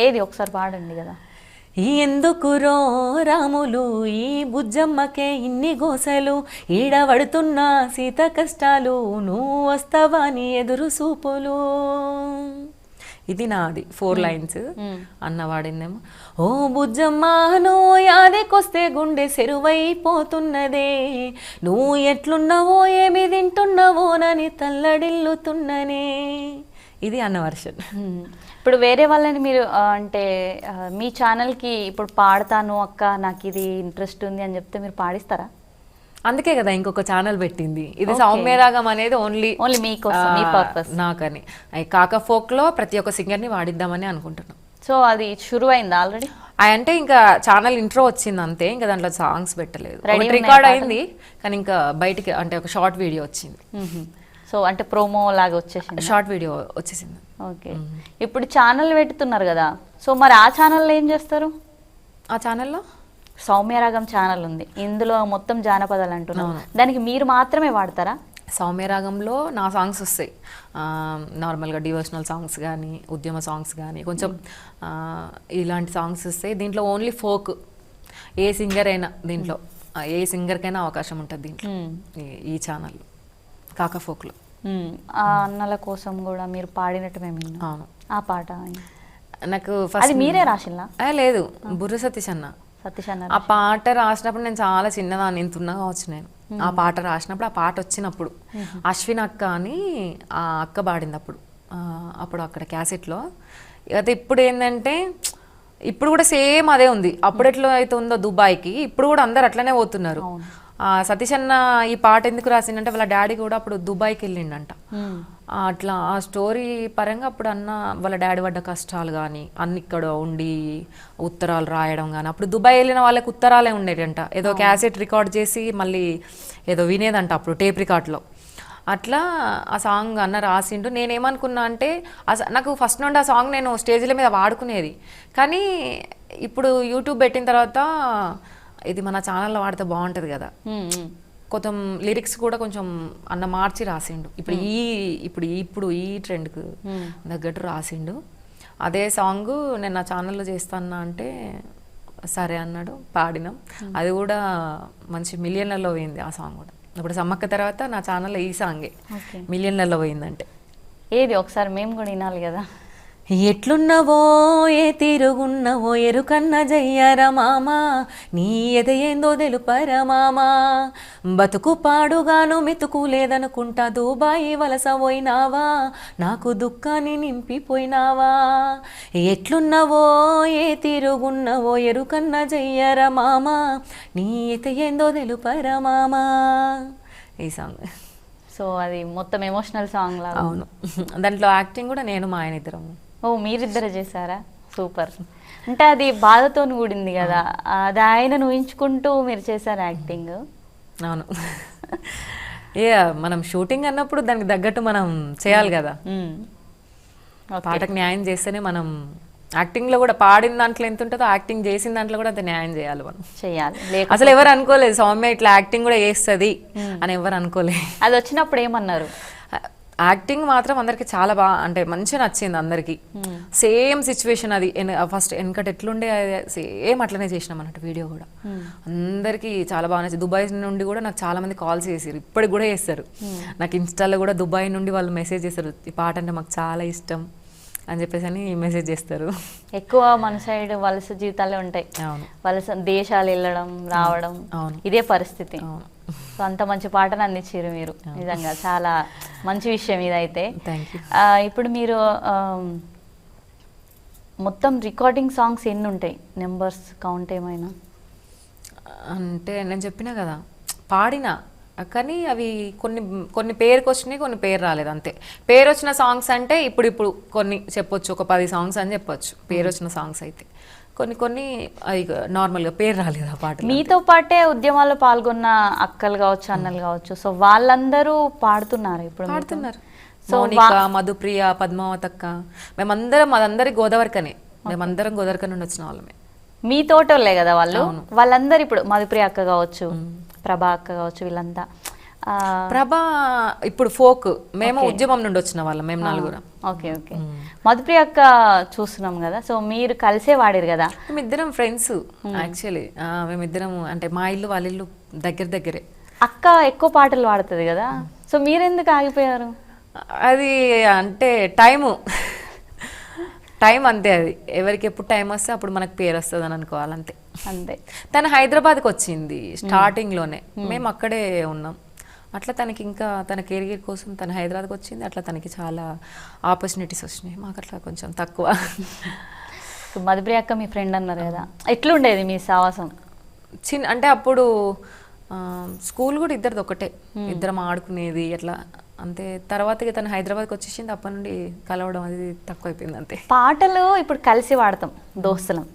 ఏది ఒకసారి పాడండి కదా. ఎందుకురో రాములు ఈ బుజ్జమ్మకే ఇన్ని గోసలు, ఈడబడుతున్న సీత కష్టాలు, నువ్వు వస్తావని ఎదురు సూపులు. ఇది నాది 4 lines అన్న వాడిందేమో. ఓ బుజ్జమ్మ నువ్వు యాదికొస్తే గుండె సెరువైపోతున్నదే, నువ్వు ఎట్లున్నావో ఏమి తింటున్నావో నని తల్లడిల్లుతున్ననే. ఇది అన్న వర్షన్. ఇప్పుడు వేరే వాళ్ళని మీరు అంటే మీ ఛానల్కి ఇప్పుడు పాడతాను అక్క నాకు ఇది ఇంట్రెస్ట్ ఉంది అని చెప్తే మీరు పాడిస్తారా? అందుకే కదా ఇంకొక ఛానల్ పెట్టింది. ఇది సౌమ్యరాగం అనేది ఓన్లీ మీకోసం, మీ పర్పస్. నాకని కాక ఫోక్ లో ప్రతి ఒక్క సింగర్ ని వాడిద్దామని అనుకుంటున్నాం. సో అది షురు అయిందా ఆల్రెడీ? అంటే ఇంకా ఛానల్ ఇంట్రో వచ్చింది అంతే, ఇంకా దాంట్లో సాంగ్స్ పెట్టలేదు. Ready రికార్డ్ అయింది కానీ ఇంకా బయటికి అంటే ఒక షార్ట్ వీడియో వచ్చింది. సో అంటే ప్రోమో లాగా వచ్చేసింది, షార్ట్ వీడియో వచ్చేసింది. ఓకే. ఇప్పుడు ఛానల్ పెడుతున్నారు కదా, సో మరి ఆ ఛానల్లో ఏం చేస్తారు? ఆ ఛానల్లో సౌమ్యరాగం ఛానల్ ఉంది, ఇందులో మొత్తం జానపదాలు అంటున్నాను, దానికి మీరు మాత్రమే వాడతారా? సౌమ్యరాగంలో నా సాంగ్స్ వస్తాయి, నార్మల్గా డివోషనల్ సాంగ్స్ కానీ ఉద్యమ సాంగ్స్ కానీ కొంచెం ఇలాంటి సాంగ్స్ వస్తాయి. దీంట్లో ఓన్లీ ఫోక్, ఏ సింగర్ అయినా దీంట్లో ఏ సింగర్కైనా అవకాశం ఉంటుంది దీంట్లో ఈ ఛానల్లో, కాకా ఫోక్లో. ఆ అన్నల కోసం కూడా మీరు పాడినట్టు మేము విన్నాం. అవును. ఆ పాట నాకు అది ఫస్ట్ మీరే రాసిల్లా? లేదు, బుర్ర సతీష్ అన్న. సతీష్ అన్న ఆ పాట రాసినప్పుడు నేను చాలా చిన్నదాన్ని, ఇంతున్నా కావచ్చు నేను. ఆ పాట రాసినప్పుడు, ఆ పాట వచ్చినప్పుడు అశ్విన్ అక్క అని ఆ అక్క పాడింది అప్పుడు అక్కడ క్యాసెట్లో. అయితే ఇప్పుడు ఏంటంటే ఇప్పుడు కూడా సేమ్ అదే ఉంది. అప్పుడు ఎట్లా అయితే ఉందో దుబాయ్కి, ఇప్పుడు కూడా అందరు అట్లనే పోతున్నారు. సతీష్ అన్న ఈ పాట ఎందుకు రాసిండంటే వాళ్ళ డాడీ కూడా అప్పుడు దుబాయ్కి వెళ్ళిండంట. అట్లా ఆ స్టోరీ పరంగా అప్పుడు అన్న వాళ్ళ డాడీ పడ్డ కష్టాలు కానీ అన్ని ఇక్కడ ఉండి ఉత్తరాలు రాయడం కానీ, అప్పుడు దుబాయ్ వెళ్ళిన వాళ్ళకి ఉత్తరాలే ఉండేటంట, ఏదో క్యాసెట్ రికార్డ్ చేసి మళ్ళీ ఏదో వినేదంట అప్పుడు టేప్ రికార్డ్లో. అట్లా ఆ సాంగ్ అన్న రాసిండు. నేనేమనుకున్నా అంటే నాకు ఫస్ట్ నుండి ఆ సాంగ్ నేను స్టేజ్ల మీద వాడుకునేది, కానీ ఇప్పుడు యూట్యూబ్ పెట్టిన తర్వాత ఇది మన ఛానల్లో వాడితే బాగుంటుంది కదా, కొంచెం లిరిక్స్ కూడా కొంచెం అన్న మార్చి రాసిండు. ఇప్పుడు ఈ ట్రెండ్కు తగ్గట్టు రాసిండు. అదే సాంగ్ నేను నా ఛానల్లో చేస్తాను అంటే సరే అన్నాడు, పాడినాం. అది కూడా మంచి మిలియన్లలో పోయింది ఆ సాంగ్ కూడా. ఇప్పుడు సమ్మక్క తర్వాత నా ఛానల్లో ఈ సాంగే మిలియన్లలో పోయిందంటే. ఏది ఒకసారి మేము కూడా వినాలి కదా. ఎట్లున్నవో ఏ తిరుగున్నవో ఎరుకన్న జయ్యర మామ, నీ ఎదయేందో తెలుపర మామ, బతుకు పాడుగాను మెతుకు లేదనుకుంటా దుబాయి వలస పోయినావా, నాకు దుఃఖాన్ని నింపిపోయినావా, ఎట్లున్నవో ఏ తిరుగున్నవో ఎరుకన్న జయ్యర మామ, నీ ఎదయేందో తెలుపర మామ. ఈ సాంగ్ సో అది మొత్తం ఎమోషనల్ సాంగ్ లాగా. అవును. దాంట్లో యాక్టింగ్ కూడా నేను మా ఆయన ఇద్దరము. ఓ మీరిద్దరే చేశారా? సూపర్. అంటే అది బాధతో కూడింది కదా, అది ఆయనను ఊహించుకుంటూ మీరు చేశారు యాక్టింగ్. అవును. మనం షూటింగ్ అన్నప్పుడు దానికి తగ్గట్టు మనం చేయాలి కదా, పాటకు న్యాయం చేస్తేనే మనం యాక్టింగ్లో కూడా పాడిన దాంట్లో ఎంత ఉంటుందో యాక్టింగ్ చేసిన దాంట్లో కూడా అంత న్యాయం చేయాలి మనం. చేయాలి. అసలు ఎవరు అనుకోలేదు సౌమ్య ఇట్లా యాక్టింగ్ కూడా చేస్తుంది అని, ఎవరు అనుకోలేదు. అది వచ్చినప్పుడు ఏమన్నారు? యాక్టింగ్ మాత్రం అందరికి చాలా బాగా అంటే మంచిగా నచ్చింది అందరికి. సేమ్ సిచ్యువేషన్ అది ఫస్ట్ వెనకటి ఎట్లుండే సేమ్ అట్లనే చేసినాం అన్నట్టు వీడియో కూడా. అందరికి చాలా బాగా నచ్చింది. దుబాయ్ నుండి కూడా నాకు చాలా మంది కాల్స్ చేసారు, ఇప్పటికి కూడా చేస్తారు. నాకు ఇన్స్టాలో కూడా దుబాయ్ నుండి వాళ్ళు మెసేజ్ చేస్తారు, ఈ పాట అంటే మాకు చాలా ఇష్టం అని చెప్పేసి అని మెసేజ్ చేస్తారు. ఎక్కువ మన సైడ్ వలస జీవితాలే ఉంటాయి. వలస దేశాలు వెళ్ళడం రావడం ఇదే పరిస్థితి. సో అంత మంచి పాటను అందించారు మీరు, నిజంగా చాలా మంచి విషయం ఇదైతే. ఇప్పుడు మీరు మొత్తం రికార్డింగ్ సాంగ్స్ ఎన్ని ఉంటాయి, నెంబర్స్ కౌంట్ ఏమైనా? అంటే నేను చెప్పినా కదా పాడినా, కానీ అవి కొన్ని పేరుకి వచ్చినాయి, కొన్ని పేరు రాలేదు అంతే. పేరు వచ్చిన సాంగ్స్ అంటే ఇప్పుడు కొన్ని చెప్పొచ్చు, ఒక 10 సాంగ్స్ అని చెప్పొచ్చు పేరు వచ్చిన సాంగ్స్ అయితే. కొన్ని అది నార్మల్గా పేరు రాలేదు ఆ పాట. మీతో పాటే ఉద్యమాల్లో పాల్గొన్న అక్కలు కావచ్చు, అన్నలు కావచ్చు, సో వాళ్ళందరూ పాడుతున్నారు ఇప్పుడు? పాడుతున్నారు. మౌనిక, మధుప్రియ, పద్మావతక్క, మేమందరం అదందరి గోదావరికనే, మేమందరం గోదావరిక నుండి వచ్చిన వాళ్ళమే. మీ తోటోళ్ళే కదా వాళ్ళు? వాళ్ళందరూ ఇప్పుడు మధుప్రియ అక్క కావచ్చు, ప్రభా అక్క కావచ్చు, వీళ్ళంతా. ప్రభా ఇప్పుడు ఫోక్, మేము ఉద్యమం నుండి వచ్చిన వాళ్ళం, మేము నలుగురం. ఓకే. మధుప్రియ అక్క చూస్తున్నాం కదా, సో మీరు కలిసే వాడారు కదా? మేమిద్దరం ఫ్రెండ్స్ యాక్చువల్లీ, మేమిద్దరం అంటే మా ఇల్లు వాళ్ళ ఇల్లు దగ్గరే. అక్క ఎక్కువ పాటలు పాడుతుంది కదా, సో మీరెందుకు ఆగిపోయారు? అది అంటే టైం అంతే, అది ఎవరికి ఎప్పుడు టైం వస్తే అప్పుడు మనకు పేరు వస్తుంది అని అనుకోవాలంతే. అంతే. తను హైదరాబాద్కి వచ్చింది స్టార్టింగ్లోనే, మేము అక్కడే ఉన్నాం. అట్లా తనకి ఇంకా తన కెరీర్ కోసం తను హైదరాబాద్కి వచ్చింది, అట్లా తనకి చాలా ఆపర్చునిటీస్ వచ్చినాయి, మాకు అట్లా కొంచెం తక్కువ. మధుప్రియ అక్క మీ ఫ్రెండ్ అన్నారు కదా, ఎట్లుండేది మీ సావాసం? అంటే అప్పుడు స్కూల్ కూడా ఇద్దరిది ఒకటే, ఇద్దరం ఆడుకునేది అట్లా అంతే. తర్వాత తను హైదరాబాద్కి వచ్చేసింది, అప్పటి నుండి కలవడం అది తక్కువ అయిపోయింది అంతే. పాటలు ఇప్పుడు కలిసి వాడతాం దోస్తులం,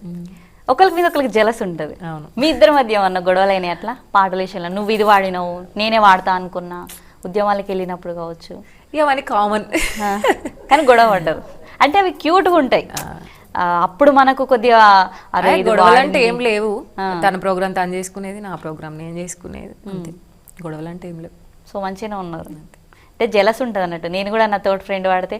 ఒకరికి మీద ఒకరికి జలస్ ఉంటుంది. అవును. మీ ఇద్దరి మధ్య ఏమన్నా గొడవలు అయినాయి అట్లా పాటల విషయంలో? నువ్వు ఇది వాడినావు, నేనే వాడతా అనుకున్నా, ఉద్యమాలకు వెళ్ళినప్పుడు కావచ్చు. ఇక అవన్నీ కామన్. కానీ గొడవ పడ్డారు అంటే అవి క్యూట్గా ఉంటాయి. అప్పుడు మనకు కొద్దిగా అరే ఇది గొడవలు అంటే ఏం లేవు. తన ప్రోగ్రామ్ తను చేసుకునేది, నా ప్రోగ్రామ్ నేను చేసుకునేది, అంతే. గొడవలు అంటే ఏం లేవు. సో మంచిగానే ఉన్నారు. అంటే జలస్ ఉంటుంది అన్నట్టు. నేను కూడా నా తోటి ఫ్రెండ్ వాడితే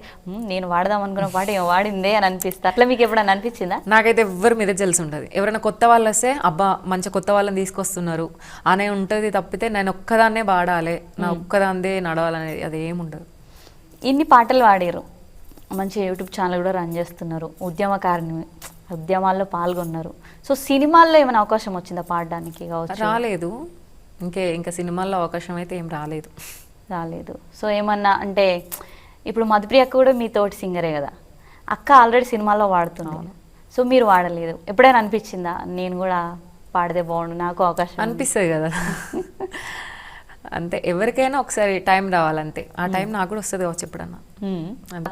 నేను వాడదాం అనుకున్న పాట ఏం వాడిందే అని అనిపిస్తా. అట్లా మీకు ఎప్పుడన్నా అనిపించిందా? నాకైతే ఎవరి మీద తెలిసి ఉంటుంది. ఎవరైనా కొత్త వాళ్ళు వస్తే అబ్బా మంచి కొత్త వాళ్ళని తీసుకొస్తున్నారు అనే ఉంటుంది తప్పితే నేను ఒక్కదాన్నే పాడాలి, నా ఒక్కదాన్నే నడవాలనేది అది ఏముండదు. ఇన్ని పాటలు పాడారు, మంచి యూట్యూబ్ ఛానల్ కూడా రన్ చేస్తున్నారు, ఉద్యమకారిని, ఉద్యమాల్లో పాల్గొన్నారు. సో సినిమాల్లో ఏమైనా అవకాశం వచ్చిందా పాడడానికి కావచ్చు? రాలేదు. ఇంకా సినిమాల్లో అవకాశం అయితే ఏం రాలేదు. సో ఏమన్నా అంటే ఇప్పుడు మధుప్రియ అక్క కూడా మీ తోటి సింగరే కదా, అక్క ఆల్రెడీ సినిమాల్లో వాడుతుంది. సో మీరు వాడలేదు, ఎప్పుడైనా అనిపించిందా నేను కూడా పాడితే బాగుండు, నాకు అవకాశం అనిపిస్తుంది కదా? అంతే, ఎవరికైనా ఒకసారి టైం రావాలంతే. ఆ టైం నాకు కూడా వస్తుంది కావచ్చు ఎప్పుడన్నా.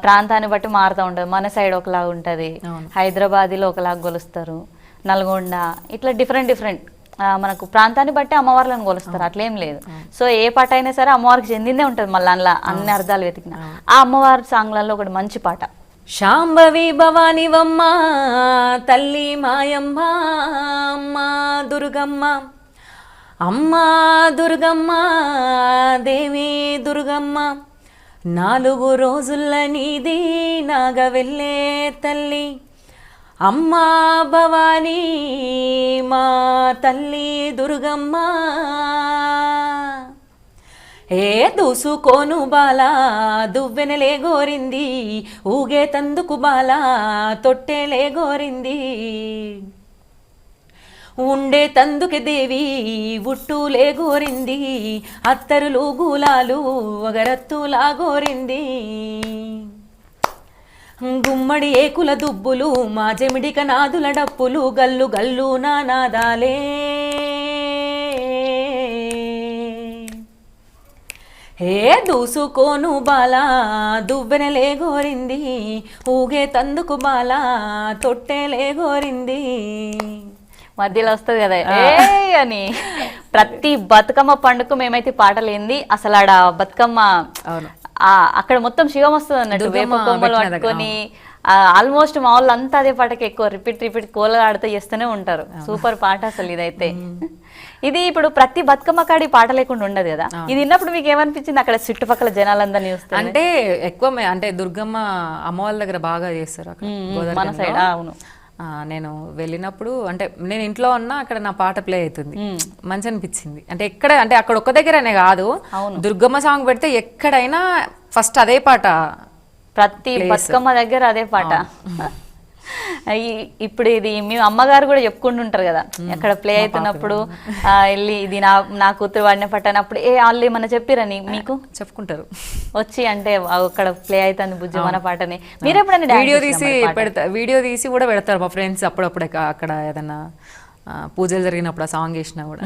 ప్రాంతాన్ని బట్టి మారుతూ ఉంటుంది. మన సైడ్ ఒకలాగా ఉంటుంది, హైదరాబాద్లో ఒకలాగా కొలుస్తారు, నల్గొండ ఇట్లా డిఫరెంట్ మనకు ప్రాంతాన్ని బట్టి అమ్మవార్లను కొలుస్తారు, అట్లేం లేదు. సో ఏ పాట అయినా సరే అమ్మవారికి చెందిందే ఉంటుంది. మళ్ళీ అందులో అన్ని అర్థాలు వెతికిన ఆ అమ్మవారి సాంగ్లలో ఒకటి మంచి పాట, శాంభవి భవానివమ్మ తల్లి మాయమ్మ అమ్మ దుర్గమ్మ, అమ్మ దుర్గమ్మ దేవి దుర్గమ్మ, 4 రోజుల నీది నాగ వెళ్ళే తల్లి, అమ్మా భవానీ మా తల్లి దుర్గమ్మ, ఏ దూసుకోను బాల దువ్వెనలే గోరింది, ఊగే తందుకు బాల తొట్టెలే గోరింది, ఉండే తందుకే దేవి ఉట్టులే గోరింది, అత్తరులు గులాలు ఒగరత్తులా గోరింది, గుమ్మడి ఏకుల దుబ్బులు మా జమిడిక నాదుల డప్పులు, గల్లు గల్లు నానాదాలే, ఏ దూసుకోను బాల దువ్వెనలే గోరింది, ఊగే తందుకు బాల తొట్టెలే గోరింది. మధ్యలో వస్తుంది కదా ఏ అని. ప్రతి బతుకమ్మ పండుగ మేమైతే పాటలు ఏంది అసలు ఆడ బతుకమ్మ అక్కడ మొత్తం శివం వస్తుంది అన్నట్టు, వేప కొమ్మలు పట్టుకొని ఆల్మోస్ట్ మా వాళ్ళు అంతా అదే పాటకి ఎక్కువ రిపీట్ కోలగా ఆడుతూ చేస్తూనే ఉంటారు. సూపర్ పాట అసలు ఇదైతే. ఇది ఇప్పుడు ప్రతి బతుకమ్మ కాడి పాట లేకుండా ఉండదు కదా, ఇది విన్నప్పుడు మీకు ఏమనిపించింది? అక్కడ చుట్టుపక్కల జనాలందరినీ చూస్తే అంటే ఎక్కువ అంటే దుర్గమ్మ అమ్మవాళ్ళ దగ్గర బాగా చేస్తారు మన సైడ్. అవును, నేను వెళ్ళినప్పుడు అంటే నేను ఇంట్లో ఉన్నా అక్కడ నా పాట ప్లే అవుతుంది, మంచి అనిపించింది. అంటే అంటే అక్కడ ఒక్క దగ్గరనే కాదు, దుర్గమ్మ సాంగ్ పెడితే ఎక్కడైనా ఫస్ట్ అదే పాట, ప్రతి బతుకమ్మ దగ్గర అదే పాట. ఇప్పుడు ఇది మీ అమ్మగారు కూడా చెప్పుకుంటుంటారు కదా, అక్కడ ప్లే అవుతున్నప్పుడు వెళ్ళి ఇది నా కూతురు వాడిన పాట అన్నప్పుడు వాళ్ళు ఏమన్నా చెప్పిరని మీకు? చెప్పుకుంటారు వచ్చి, అంటే అక్కడ ప్లే అవుతుంది బుజ్జి మన పాటని. మీరు ఎప్పుడైనా వీడియో తీసి కూడా పెడతారు మా ఫ్రెండ్స్ అప్పుడప్పుడు. అక్కడ ఏదన్నా పూజలు జరిగినప్పుడు ఆ సాంగ్ వేసినా కూడా.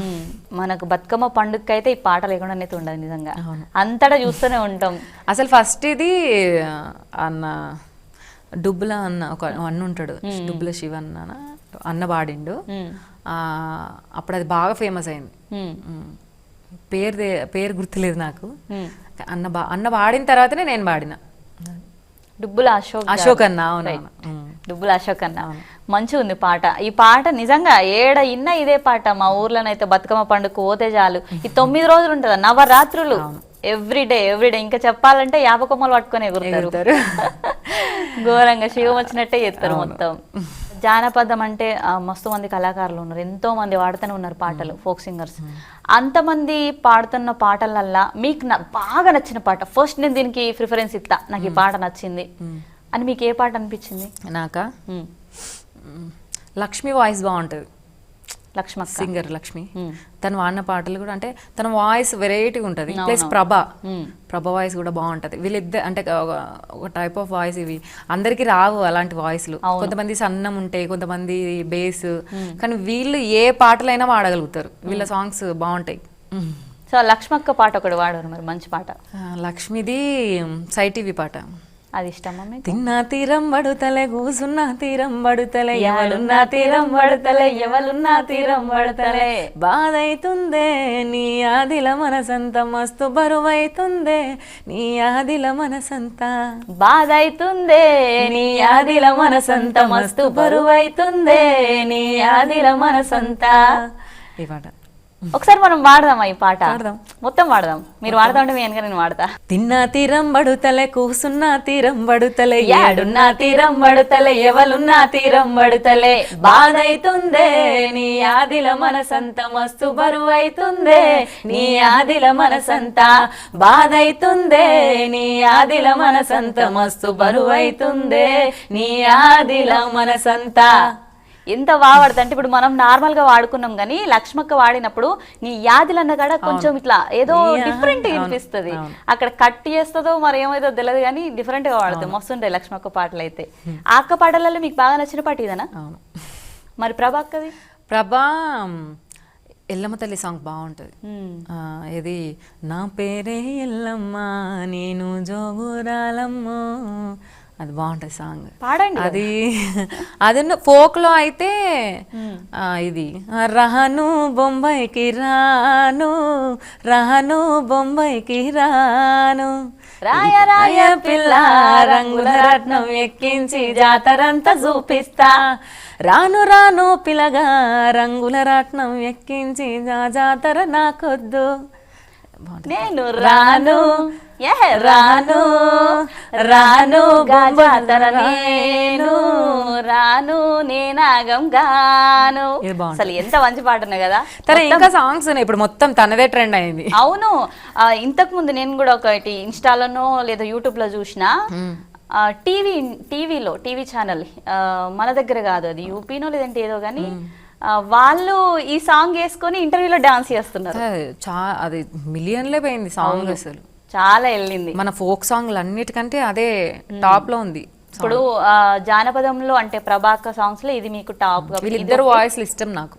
మనకు బతుకమ్మ పండుగకి అయితే ఈ పాట లేకుండా అయితే ఉండదు నిజంగా, అంతటా చూస్తూనే ఉంటాం. అసలు ఫస్ట్ ఇది అన్న డుబ్బుల అన్న ఒక అన్న ఉంటాడు, డుబ్బుల శివ అన్న పాడిండు. అప్పుడు అది బాగా ఫేమస్ అయింది. పేరు గుర్తులేదు నాకు. అన్న పాడిన తర్వాతనే నేను పాడిన. డుబ్బుల అశోక్ అన్న. అవునవును, డుబ్బుల అశోక్ అన్న. మంచిగా ఉంది పాట. ఈ పాట నిజంగా ఏడ ఇన్న ఇదే పాట. మా ఊర్లోనైతే బతుకమ్మ పండుగ పోతే చాలు ఈ 9 రోజులు ఉంటుందా, నవరాత్రులు, ఎవ్రీడే. ఇంకా చెప్పాలంటే యాపకొమ్మలు పట్టుకొని ఎగురుతారు. ఘోరంగా శివం వచ్చినట్టే చేస్తారు మొత్తం. జానపదం అంటే మస్తు మంది కళాకారులు ఉన్నారు, ఎంతో మంది వాడుతూనే ఉన్నారు పాటలు, ఫోక్ సింగర్స్. అంతమంది పాడుతున్న పాటలల్లా మీకు బాగా నచ్చిన పాట, ఫస్ట్ నేను దీనికి ప్రిఫరెన్స్ ఇస్తా, నాకు ఈ పాట నచ్చింది అని మీకు ఏ పాట అనిపించింది? నాకా లక్ష్మి వాయిస్ బాగుంటుంది. లక్ష్మ సింగర్ లక్ష్మి, తను వాడిన పాటలు కూడా అంటే తన వాయిస్ వెరైటీగా ఉంటుంది. ప్లస్ ప్రభ వాయిస్ కూడా బాగుంటది. వీళ్ళిద్దరు అంటే ఒక టైప్ ఆఫ్ వాయిస్, ఇవి అందరికి రావు అలాంటి వాయిస్లు. కొంతమంది సన్నం ఉంటాయి, కొంతమంది బేస్, కానీ వీళ్ళు ఏ పాటలైనా వాడగలుగుతారు. వీళ్ళ సాంగ్స్ బాగుంటాయి. సో లక్ష్మక్క పాట ఒకటి వాడారు మరి, మంచి పాట. లక్ష్మిది సై టీవీ పాట. అది ఇష్టమా మీకు? తిన్నా తీరం పడుతలే కూసున్నా తీరం పడుతలే ఎవలున్నా తీరం పడుతలే ఎవలున్నా తీరం పడుతలే బాధైతుందే నీ ఆదిల మనసంత మస్తు బరువైతుందే నీ ఆదిల మనసంత బాధ అవుతుందే నీ ఆదిల మనసంత మస్తు బరువైతుందే నీ ఆదిల మనసంతా. ఈ పాట ఒకసారి మనం వాడదామా ఈ పాట? పాడదాం. మొత్తం వాడదాం. మీరు వాడతా ఉంటే మీ వెనక నేను వాడతా. తిన్నా తీరం పడుతలే కూసున్నా తీరం పడుతలే ఏడున్నా తీరం పడుతలే ఎవలున్నా తీరం పడుతలే బాధైతుందే నీ ఆదిల మనసంత మస్తు బరువైతుందే నీ ఆదిల మనసంత బాధైతుందే నీ ఆదిల మనసంత మస్తు బరువైతుందే నీ ఆదిల మనసంత. ఎంత బాగా వాడతా అంటే ఇప్పుడు మనం నార్మల్ గా వాడుకున్నాం కానీ లక్ష్మక్క వాడినప్పుడు నీ యాదిలన్న కూడా కొంచెం ఇట్లా ఏదో డిఫరెంట్ వినిపిస్తుంది. అక్కడ కట్ చేస్తుందో మరి ఏమైదో తెలియదు కానీ డిఫరెంట్ గా వాడుతుంది. మస్తుంటాయి లక్ష్మక్క పాటలు అయితే. ఆ అక్క పాటలలో మీకు బాగా నచ్చిన పాట ఇదేనా? మరి ప్రభా అక్కది? ప్రభా ఎల్లమ్మ తల్లి సాంగ్ బాగుంటుంది. ఇది నా పేరే ఎల్లమ్మ నేను జోగురాలమ్మో అది బాగుంటుంది సాంగ్. పాడండి. అది అది ఫోక్ లో అయితే ఇది రహను బొంబాయికి రాను రహను బొంబాయికి రాను రాయ రాయ పిల్ల రంగుల రత్నం ఎక్కించి జాతరంతా చూపిస్తా రాను రాను పిల్లగా రంగుల రత్నం ఎక్కించి జాతర నాకొద్దు నేను రాను రాను రాను జాతర నేను రాను నేనాగం గాను. అసలు ఎంత మంచి పాట ఉన్నాయి కదా. తన ఇంకా సాంగ్స్ ఉన్నాయి ఇప్పుడు మొత్తం తనదే ట్రెండ్ అయింది. అవును. ఇంతకు ముందు నేను కూడా ఒకటి ఇన్స్టాలోనో లేదా యూట్యూబ్ లో చూసిన టీవీ ఛానల్ మన దగ్గర కాదు అది యూపీనో లేదంటే ఏదో కానీ వాళ్ళు ఈ సాంగ్ వేసుకొని ఇంటర్వ్యూలో డాన్స్ చేస్తున్నారు. అది మిలియన్లే పోయింది సాంగ్. అసలు చాలా వెళ్ళింది. మన ఫోక్ సాంగ్లు అన్నిటికంటే అదే టాప్ లో ఉంది. ఇప్పుడు జానపదంలో అంటే ప్రభాక సాంగ్స్ లో ఇది మీకు టాప్ గా. వీళ్ళిద్దరు వాయిస్లు ఇష్టం నాకు.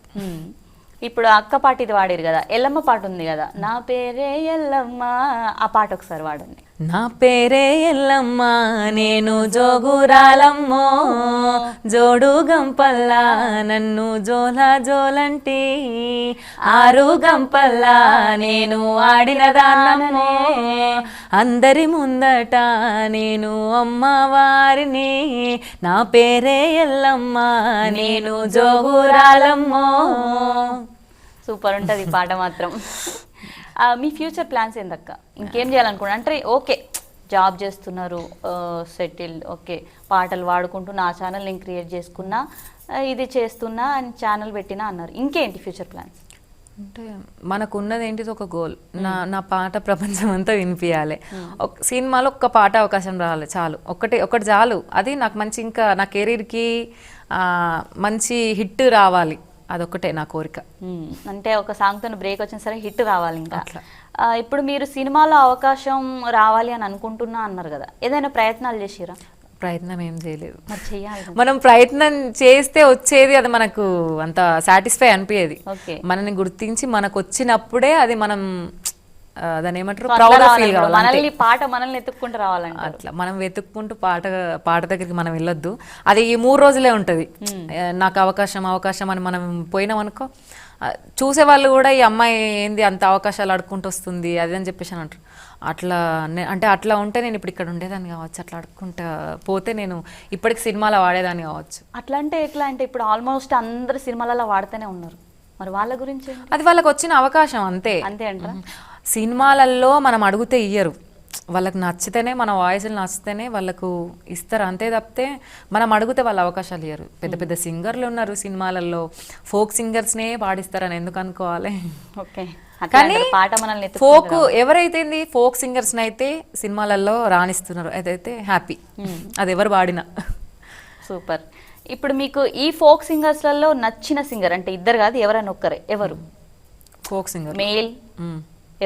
ఇప్పుడు అక్క పాట ఇది వాడారు కదా, ఎల్లమ్మ పాట ఉంది కదా, నా పేరే ఎల్లమ్మ, ఆ పాట ఒకసారి వాడండి. నా పేరే ఎల్లమ్మ నేను జోగురాలమ్మో జోడు గంపల్లా నన్ను జోలా జోలంటి ఆరు గంపల్లా నేను ఆడిన దానమ్మో అందరి ముందట నేను అమ్మవారిని నా పేరే ఎల్లమ్మ నేను జోగురాలమ్మో. సూపర్ ఉంటుంది ఈ పాట మాత్రం. మీ ఫ్యూచర్ ప్లాన్స్ ఏందక్క? ఇంకేం చేయాలనుకున్నా అంటే ఓకే జాబ్ చేస్తున్నారు, సెటిల్డ్, ఓకే పాటలు వాడుకుంటూ నా ఛానల్ నేను క్రియేట్ చేసుకున్నా, ఇది చేస్తున్నా అని ఛానల్ పెట్టినా అన్నారు. ఇంకేంటి ఫ్యూచర్ ప్లాన్స్? అంటే మనకున్నది ఏంటిది ఒక గోల్. నా పాట ప్రపంచం అంతా వినిపించాలి. సినిమాలో ఒక్క పాట అవకాశం రావాలి చాలు, ఒకటి చాలు. అది నాకు మంచి ఇంకా నా కెరీర్కి మంచి హిట్ రావాలి, అదొక్కటే నా కోరిక. అంటే ఒక సాంగ్తో బ్రేక్ వచ్చిన సరే హిట్ రావాలి ఇంకా. ఇప్పుడు మీరు సినిమాలో అవకాశం రావాలి అని అనుకుంటున్నా అన్నారు కదా, ఏదైనా ప్రయత్నాలు చేసిరా? ప్రయత్నం ఏం చేయలేదు. మనం ప్రయత్నం చేస్తే వచ్చేది అది మనకు అంత సాటిస్ఫై అనిపించేది. మనని గుర్తించి మనకు వచ్చినప్పుడే అది మనం దాని ఏమంటారు ప్రౌడ్ ఫీల్ కావాలి. పాట మనల్ని ఎత్తుక్కుంటూ రావాలంటే అట్లా మనం వెతుక్కుంటూ పాట దగ్గరికి మనం వెళ్ళొద్దు. అది ఈ 3 రోజులే ఉంటుంది. నాకు అవకాశం అని మనం పోయినాం అనుకో, చూసే వాళ్ళు కూడా ఈ అమ్మాయి ఏంది అంత అవకాశాలు అడుక్కుంటూ వస్తుంది అది అని చెప్పేసి అని అంటారు. అట్లా ఉంటే నేను ఇప్పుడు ఇక్కడ ఉండేదాన్ని కావచ్చు. అట్లా అడుక్కుంటా పోతే నేను ఇప్పటికి సినిమాలో వాడేదాన్ని కావచ్చు. అట్లా అంటే ఎట్లా అంటే ఇప్పుడు ఆల్మోస్ట్ అందరు సినిమాలలో వాడుతూనే ఉన్నారు, మరి వాళ్ళ గురించి అది వాళ్ళకి వచ్చిన అవకాశం అంతే అంటారా? సినిమాలలో మనం అడిగితే ఇయ్యరు, వాళ్ళకి నచ్చితేనే మన వాయిస్లు నచ్చితేనే వాళ్ళకు ఇస్తారు అంతే తప్పితే మనం అడిగితే వాళ్ళ అవకాశాలు ఇయ్యరు. పెద్ద పెద్ద సింగర్లు ఉన్నారు సినిమాలలో, ఫోక్ సింగర్స్నే పాడిస్తారని ఎందుకు అనుకోవాలి? కానీ ఫోక్ ఎవరైతే ఫోక్ సింగర్స్ అయితే సినిమాలలో రాణిస్తున్నారు, అదైతే హ్యాపీ, అది ఎవరు పాడినా. సూపర్. ఇప్పుడు మీకు ఈ ఫోక్ సింగర్స్లలో నచ్చిన సింగర్ అంటే ఇద్దరు కాదు ఎవరైనా ఒక్కరే, ఎవరు? ఫోక్ సింగర్ మేల్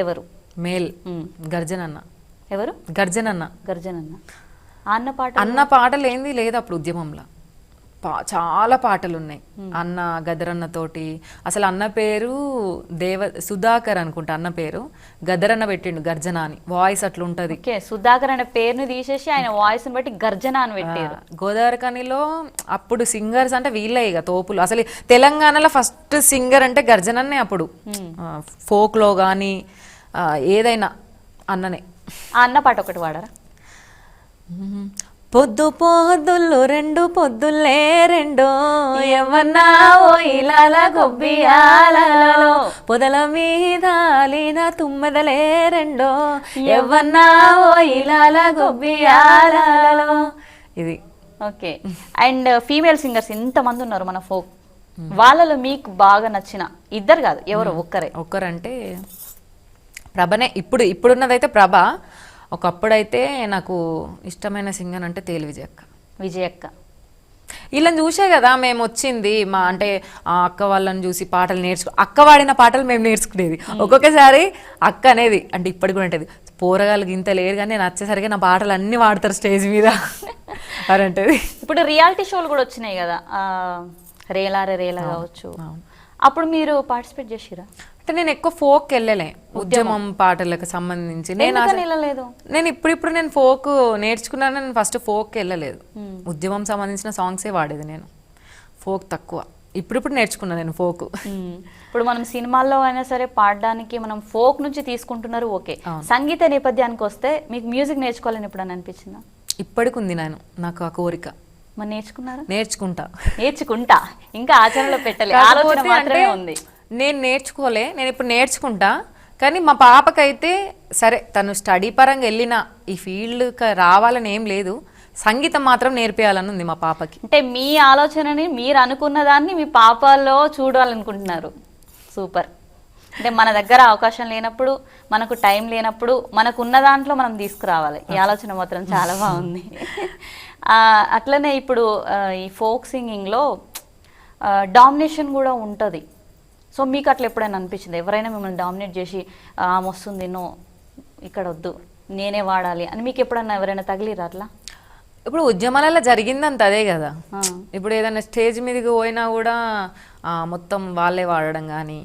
ఎవరు? మేల్ గర్జన్ అన్న. ఎవరు? గర్జన్ అన్న. అన్న పాట అన్న పాటలు ఏంది లేదు అప్పుడు ఉద్యమంలో. చాలా పాటలు ఉన్నాయి. అన్న గదరన్నతోటి, అసలు అన్న పేరు సుధాకర్ అనుకుంటా, అన్న పేరు గదరన్న పెట్టిండు గర్జన అని, వాయిస్ అట్లా ఉంటది. ఓకే, సుధాకర్ అనే పేరుని తీసేసి ఆయన వాయిస్ ని బట్టి గర్జన అని పెట్టారు. గోదావరి కనిలో అప్పుడు సింగర్స్ అంటే వీళ్ళే ఇక తోపులు. అసలు తెలంగాణలో ఫస్ట్ సింగర్ అంటే గర్జననే అప్పుడు, ఫోక్ లో గానీ ఏదైనా అన్ననే. ఆ అన్న పాట ఒకటి వాడరా? పొద్దు పొద్దుళ్ళు రెండు పొద్దుల్లే రెండో, ఎవన్నా ఓ ఇలాల గొబ్బియాలలో, పొదల మీద లీన తుమ్మెదలే రెండో, ఎవన్నా ఓ ఇలాల గొబ్బియాలలో. ఇది ఓకే. అండ్ ఫీమేల్ సింగర్స్ ఇంతమంది ఉన్నారు మన ఫోక్, వాళ్ళలో మీకు బాగా నచ్చిన ఇద్దరు కాదు ఎవరు? ఒక్కరంటే ప్రభనే. ఇప్పుడున్నదైతే ప్రభ. ఒకప్పుడైతే నాకు ఇష్టమైన సింగర్ అంటే తేలి విజయక్క. వీళ్ళని చూసే కదా మేము వచ్చింది. అంటే ఆ అక్క వాళ్ళని చూసి పాటలు అక్క వాడిన పాటలు మేము నేర్చుకునేది. ఒక్కొక్కసారి అక్క అనేది అంటే ఇప్పటికి కూడా ఉంటుంది, పోరగాళ్ళకి ఇంత లేరు కానీ నేను వచ్చేసరికి నా పాటలు అన్ని వాడతారు స్టేజ్ మీద అని అంటది. ఇప్పుడు రియాలిటీ షోలు కూడా వచ్చినాయి కదా, రేలారే రేలా కావచ్చు, అప్పుడు మీరు పార్టిసిపేట్ చేసిరా? అంటే నేను ఎక్కువ ఫోక్ వెళ్ళలే, ఉద్యమం పాటలకు సంబంధించి. నేను ఇప్పుడు నేను ఫోక్ నేర్చుకున్నాను. నేను ఫస్ట్ ఫోక్ వెళ్ళలేదు, ఉద్యమం సంబంధించిన సాంగ్సే వాడేది నేను. ఫోక్ తక్కువ, ఇప్పుడు నేర్చుకున్నాను నేను ఫోక్. ఇప్పుడు మనం సినిమాల్లో అయినా సరే పాడడానికి మనం ఫోక్ నుంచి తీసుకుంటున్నారు. ఓకే, సంగీత నేపథ్యానికి వస్తే మీకు మ్యూజిక్ నేర్చుకోవాలని ఎప్పుడని అనిపించిందా? ఇప్పటికి ఉంది నాకు ఆ కోరిక. మరి నేర్చుకున్నారా? నేర్చుకుంటా ఇంకా ఆచరణలో పెట్టలే, ఆలోచన మాత్రమే ఉంది. నేను నేర్చుకోలే, నేను ఇప్పుడు నేర్చుకుంటా. కానీ మా పాపకైతే సరే తను స్టడీ పరంగా వెళ్ళినా ఈ ఫీల్డ్ రావాలని ఏం లేదు, సంగీతం మాత్రం నేర్పేయాలని ఉంది మా పాపకి. అంటే మీ ఆలోచనని మీరు అనుకున్న దాన్ని మీ పాపలో చూడాలనుకుంటున్నారు. సూపర్. అంటే మన దగ్గర అవకాశం లేనప్పుడు, మనకు టైం లేనప్పుడు, మనకు ఉన్న దాంట్లో మనం తీసుకురావాలి. ఈ ఆలోచన మాత్రం చాలా బాగుంది. అట్లనే ఇప్పుడు ఈ ఫోక్ సింగింగ్లో డామినేషన్ కూడా ఉంటుంది. సో మీకు అట్లా ఎప్పుడైనా అనిపించింది, ఎవరైనా మిమ్మల్ని డామినేట్ చేసి వస్తుంది నో ఇక్కడ వద్దు నేనే వాడాలి అని మీకు ఎప్పుడన్నా ఎవరైనా తగిలిరా అట్లా? ఇప్పుడు ఉద్యమాలలో జరిగిందంత అదే కదా. ఇప్పుడు ఏదైనా స్టేజ్ మీదకి పోయినా కూడా మొత్తం వాళ్ళే వాడడం కానీ,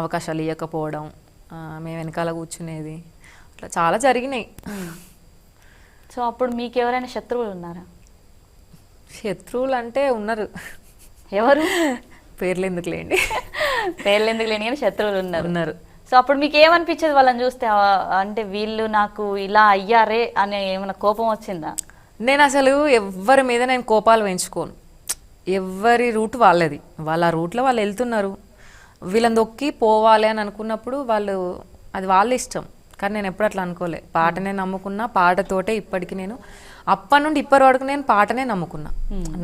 అవకాశాలు ఇవ్వకపోవడం, మేము వెనకాల కూర్చునేది, అట్లా చాలా జరిగినాయి. సో అప్పుడు మీకు ఎవరైనా శత్రువులు ఉన్నారా? శత్రువులు అంటే ఉన్నారు. ఎవరు? పేర్లు ఎందుకులేండి కానీ శత్రువులు ఉన్నారు. సో అప్పుడు మీకు ఏమనిపించేది వాళ్ళని చూస్తే? అంటే వీళ్ళు నాకు ఇలా అయ్యారే అనే ఏమైనా కోపం వచ్చిందా? నేను అసలు ఎవరి మీద నేను కోపాలు పెంచుకోను. ఎవరి రూట్ వాళ్ళది, వాళ్ళ రూట్లో వాళ్ళు వెళ్తున్నారు, వీళ్ళని దొక్కి పోవాలి అని అనుకున్నప్పుడు అది వాళ్ళ ఇష్టం. కానీ నేను ఎప్పుడు అట్లా అనుకోలే. పాటనే నమ్ముకున్నా, పాటతోటే ఇప్పటికి నేను అప్పటి నుండి ఇప్పటి వరకు నేను పాటనే నమ్ముకున్నా.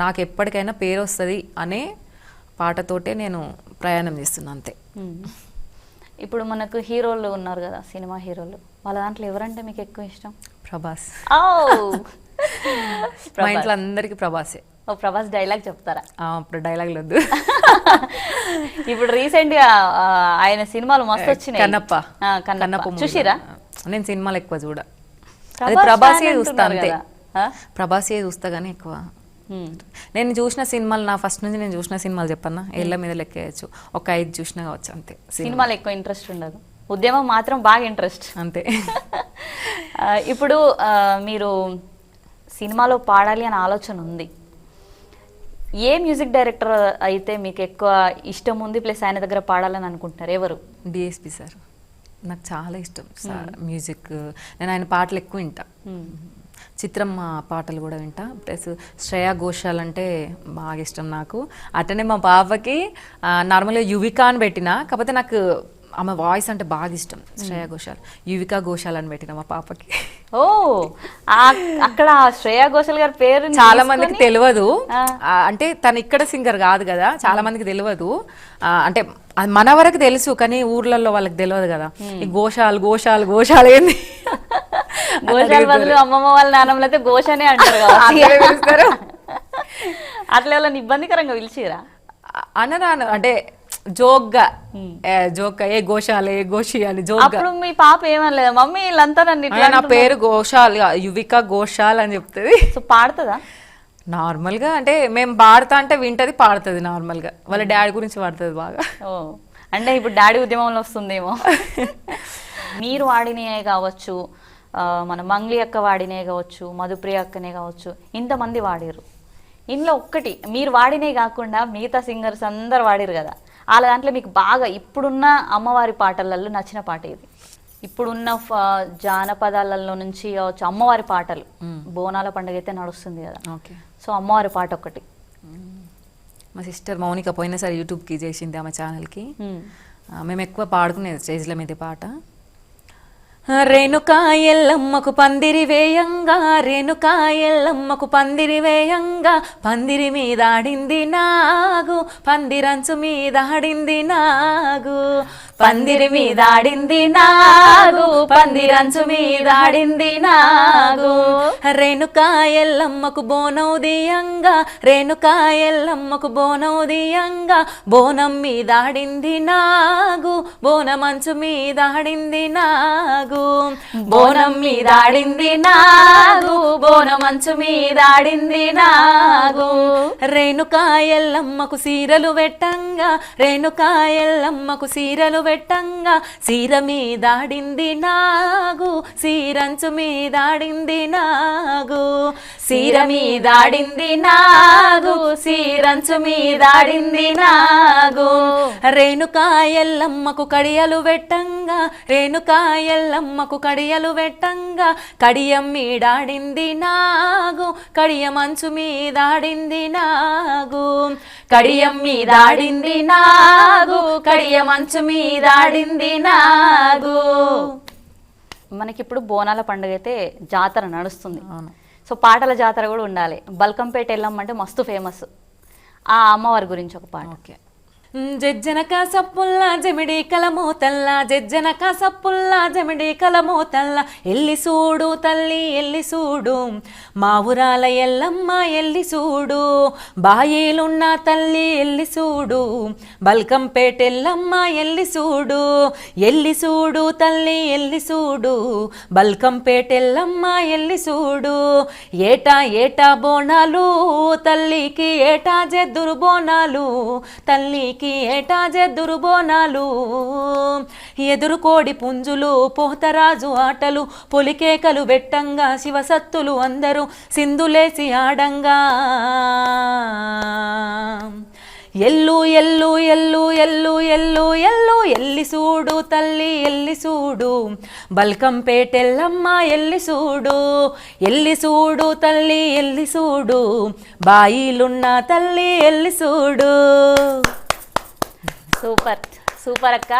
నాకు ఎప్పటికైనా పేరు వస్తుంది అనే పాటతోటే నేను ప్రయాణం చేస్తున్నా అంతే. ఇప్పుడు మనకు హీరోలు ఉన్నారు కదా, సినిమా హీరోలు, వాళ్ళ దాంట్లో ఎవరంటే మీకు ఎక్కువ ఇష్టం? ప్రభాస్. మా ఇంట్లో అందరికి ప్రభాసే. ప్రభాస్ డైలాగ్ చెప్తారా? ఇప్పుడు డైలాగ్లు వద్దు. ఇప్పుడు రీసెంట్ గా ఆయన సినిమాలు మస్తు వచ్చినాయి. కన్నప్ప చూసిరా? నేను సినిమాలు ఎక్కువ చూడ, అది ప్రభాసే చూస్తా అంతే. ప్రభాసే చూస్తా కానీ ఎక్కువ నేను చూసిన సినిమాలు, నా ఫస్ట్ నుంచి నేను చూసిన సినిమాలు చెప్పన్నా ఏళ్ళ మీద లెక్కేయచ్చు, ఒక 5 చూసినా కావచ్చు అంతే. సినిమాలు ఎక్కువ ఇంట్రెస్ట్ ఉండదు, ఉద్యమం మాత్రం బాగా ఇంట్రెస్ట్ అంతే. ఇప్పుడు మీరు సినిమాలో పాడాలి అనే ఆలోచన ఉంది, ఏ మ్యూజిక్ డైరెక్టర్ అయితే మీకు ఎక్కువ ఇష్టం ఉంది ప్లస్ ఆయన దగ్గర పాడాలని అనుకుంటున్నారు? ఎవరు? డిఎస్పి సార్, నాకు చాలా ఇష్టం సార్ మ్యూజిక్. నేను ఆయన పాటలు ఎక్కువ వింటా, చిత్రం పాటలు కూడా వింటా. ప్లస్ శ్రేయా ఘోషాల్ అంటే బాగా ఇష్టం నాకు. అట్లనే మా పాపకి నార్మల్గా యువిక అని పెట్టిన, కాకపోతే నాకు ఆమె వాయిస్ అంటే బాగా ఇష్టం. శ్రేయా ఘోషాల్, యువికా ఘోషాల్ అని పెట్టిన మా పాపకి. ఓ, అక్కడ శ్రేయా ఘోషాల్ గారి పేరు చాలా మందికి తెలియదు. అంటే తను ఇక్కడ సింగర్ కాదు కదా, చాలా మందికి తెలియదు. అంటే మన వరకు తెలుసు కానీ ఊర్లలో వాళ్ళకి తెలియదు కదా. ఈ ఘోషాల్ ఘోషాల్ ఘోషాల్ ఏంది, ఘోషాల బదులు అమ్మమ్మ వాళ్ళ నాన్నమ్మలు అయితే ఘోషనే అంటారు కదా. అట్లా వాళ్ళని ఇబ్బందికరంగా పిలిచిరా? అనరాను అంటే జోక్గా ఏ ఘోషాల్ ఏ ఘోషి అని జోక్గా. అప్పుడు మీ పాప ఏమనలేదు? మమ్మీ వీళ్ళంతా నన్ను నా పేరు ఘోషాల్, యువిక ఘోషాల్ అని చెప్తుంది. సో పాడుతుందా? నార్మల్గా అంటే మేము పాడతా అంటే వింటది పాడుతుంది నార్మల్గా, వాళ్ళ డాడీ గురించి పాడుతుంది బాగా. ఓ అంటే ఇప్పుడు డాడీ ఉద్యమంలో వస్తుందేమో. మీరు వాడినయే కావచ్చు, మన మంగ్లీ అక్క వాడినే కావచ్చు, మధుప్రియ అక్కనే కావచ్చు, ఇంతమంది వాడారు. ఇందులో ఒక్కటి మీరు వాడినే కాకుండా మిగతా సింగర్స్ అందరు వాడారు కదా, వాళ్ళ దాంట్లో మీకు బాగా ఇప్పుడున్న అమ్మవారి పాటలలో నచ్చిన పాట ఇది? ఇప్పుడున్న జానపదాలలో నుంచి కావచ్చు అమ్మవారి పాటలు, బోనాల పండుగ అయితే నడుస్తుంది కదా, ఓకే. సో అమ్మవారి పాట ఒకటి. మా సిస్టర్ మౌనిక పోయినసారి యూట్యూబ్కి చేసింది ఆమె ఛానల్కి. మేము ఎక్కువ పాడుకునేది స్టేజ్ల మీద పాట. రేణుకా ఎల్లమ్మకు పందిరి వేయంగా, రేణుకా ఎల్లమ్మకు పందిరి వేయంగా, పందిరి మీద ఆడింది నాగు, పందిరంచు మీద ఆడింది నాగు, పందిరి మీద ఆడింది నాగు, పందిరంచు మీద ఆడింది నాగు. రేణుకా ఎల్లమ్మకు బోనం దియంగా, రేణుకా ఎల్లమ్మకు బోనం దియంగా, బోనం మీద ఆడింది నాగు, బోనమంచు మీద ఆడింది నాగు, బోనం మీద ఆడింది నాగు, బోనమంచు మీద ఆడింది నాగు. రేణుకా ఎల్లమ్మకు సీరలు పెట్టంగా, రేణుకా ఎల్లమ్మకు సీరలు పెట్టంగా, సీర మీద ఆడింది నాగు, సీరంచు మీద ఆడింది నాగు, సీర మీద ఆడింది నాగు, సీరంచు మీద ఆడింది నాగు. రేణుకా ఎల్లమ్మకు కడియలు పెట్టంగా, రేణుకా ఎల్లమ్మకు కడియలు పెట్టంగా, కడియం మీడాడింది నాగు, కడియమంచు మీదాడింది నాగు, కడియం మీదాడింది నాగు, కడియమంచు మీదాడింది నాగు. మనకిప్పుడు బోనాల పండుగ అయితే జాతర నడుస్తుంది, సో పాటల జాతర కూడా ఉండాలి. బల్కంపేట ఎల్లమ్మ అంటే మస్తు ఫేమస్, ఆ అమ్మవారి గురించి ఒక పాట. ఓకే. జజ్జనక సప్పుల్లా జమిడి కలమోతల్లా, జజ్జనక సప్పుల్లా జమిడి కలమోతల్లా, ఎల్లి సూడు తల్లి ఎల్లి సూడు, మా ఊరాల ఎల్లమ్మ ఎల్లి సూడు, బాయిలున్న తల్లి ఎల్లి సూడు, బల్కంపేట ఎల్లమ్మ ఎల్లి సూడు, ఎల్లి సూడు తల్లి ఎల్లి సూడు, బల్కంపేట ఎల్లమ్మ ఎల్లి సూడు. ఏటా ఏటా బోనాలు తల్లికి, ఏటా జెద్దురు బోనాలు తల్లికి, ఏటా జెద్దురు బోనాలు, ఎదురుకోడి పుంజులు పోతరాజు ఆటలు, పొలికేకలు వెట్టంగా శివసత్తులు అందరూ సింధులేసి ఆడంగా, ఎల్లు ఎల్లు ఎల్లు ఎల్లు ఎల్లు ఎల్లు ఎల్లి సూడు తల్లి ఎల్లి సూడు, బల్కంపేట ఎల్లమ్మ ఎల్లి సూడు, ఎల్లి సూడు తల్లి ఎల్లి సూడు, బాయిలున్న తల్లి ఎల్లి సూడు. సూపర్ సూపర్ అక్క,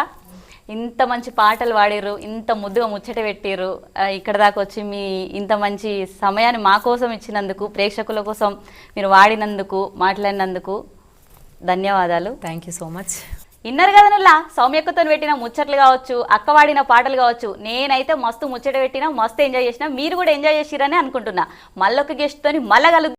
ఇంత మంచి పాటలు పాడిర్రు, ఇంత ముద్దుగా ముచ్చట పెట్టిర్రు, ఇక్కడ దాకా వచ్చి మీ ఇంత మంచి సమయాన్ని మా కోసం ఇచ్చినందుకు, ప్రేక్షకుల కోసం మీరు వాడినందుకు, మాట్లాడినందుకు ధన్యవాదాలు. Thank you so much. ఇన్నర్ కదనల్లా సౌమ్యక్కతో పెట్టిన ముచ్చట్లు కావచ్చు, అక్క వాడిన పాటలు కావచ్చు, నేనైతే మస్తు ముచ్చట పెట్టినా, మస్తు ఎంజాయ్ చేసినా, మీరు కూడా ఎంజాయ్ చేసిరని అనుకుంటున్నా. మళ్ళొక గెస్ట్తోని మళ్ళా కలుద్దాం.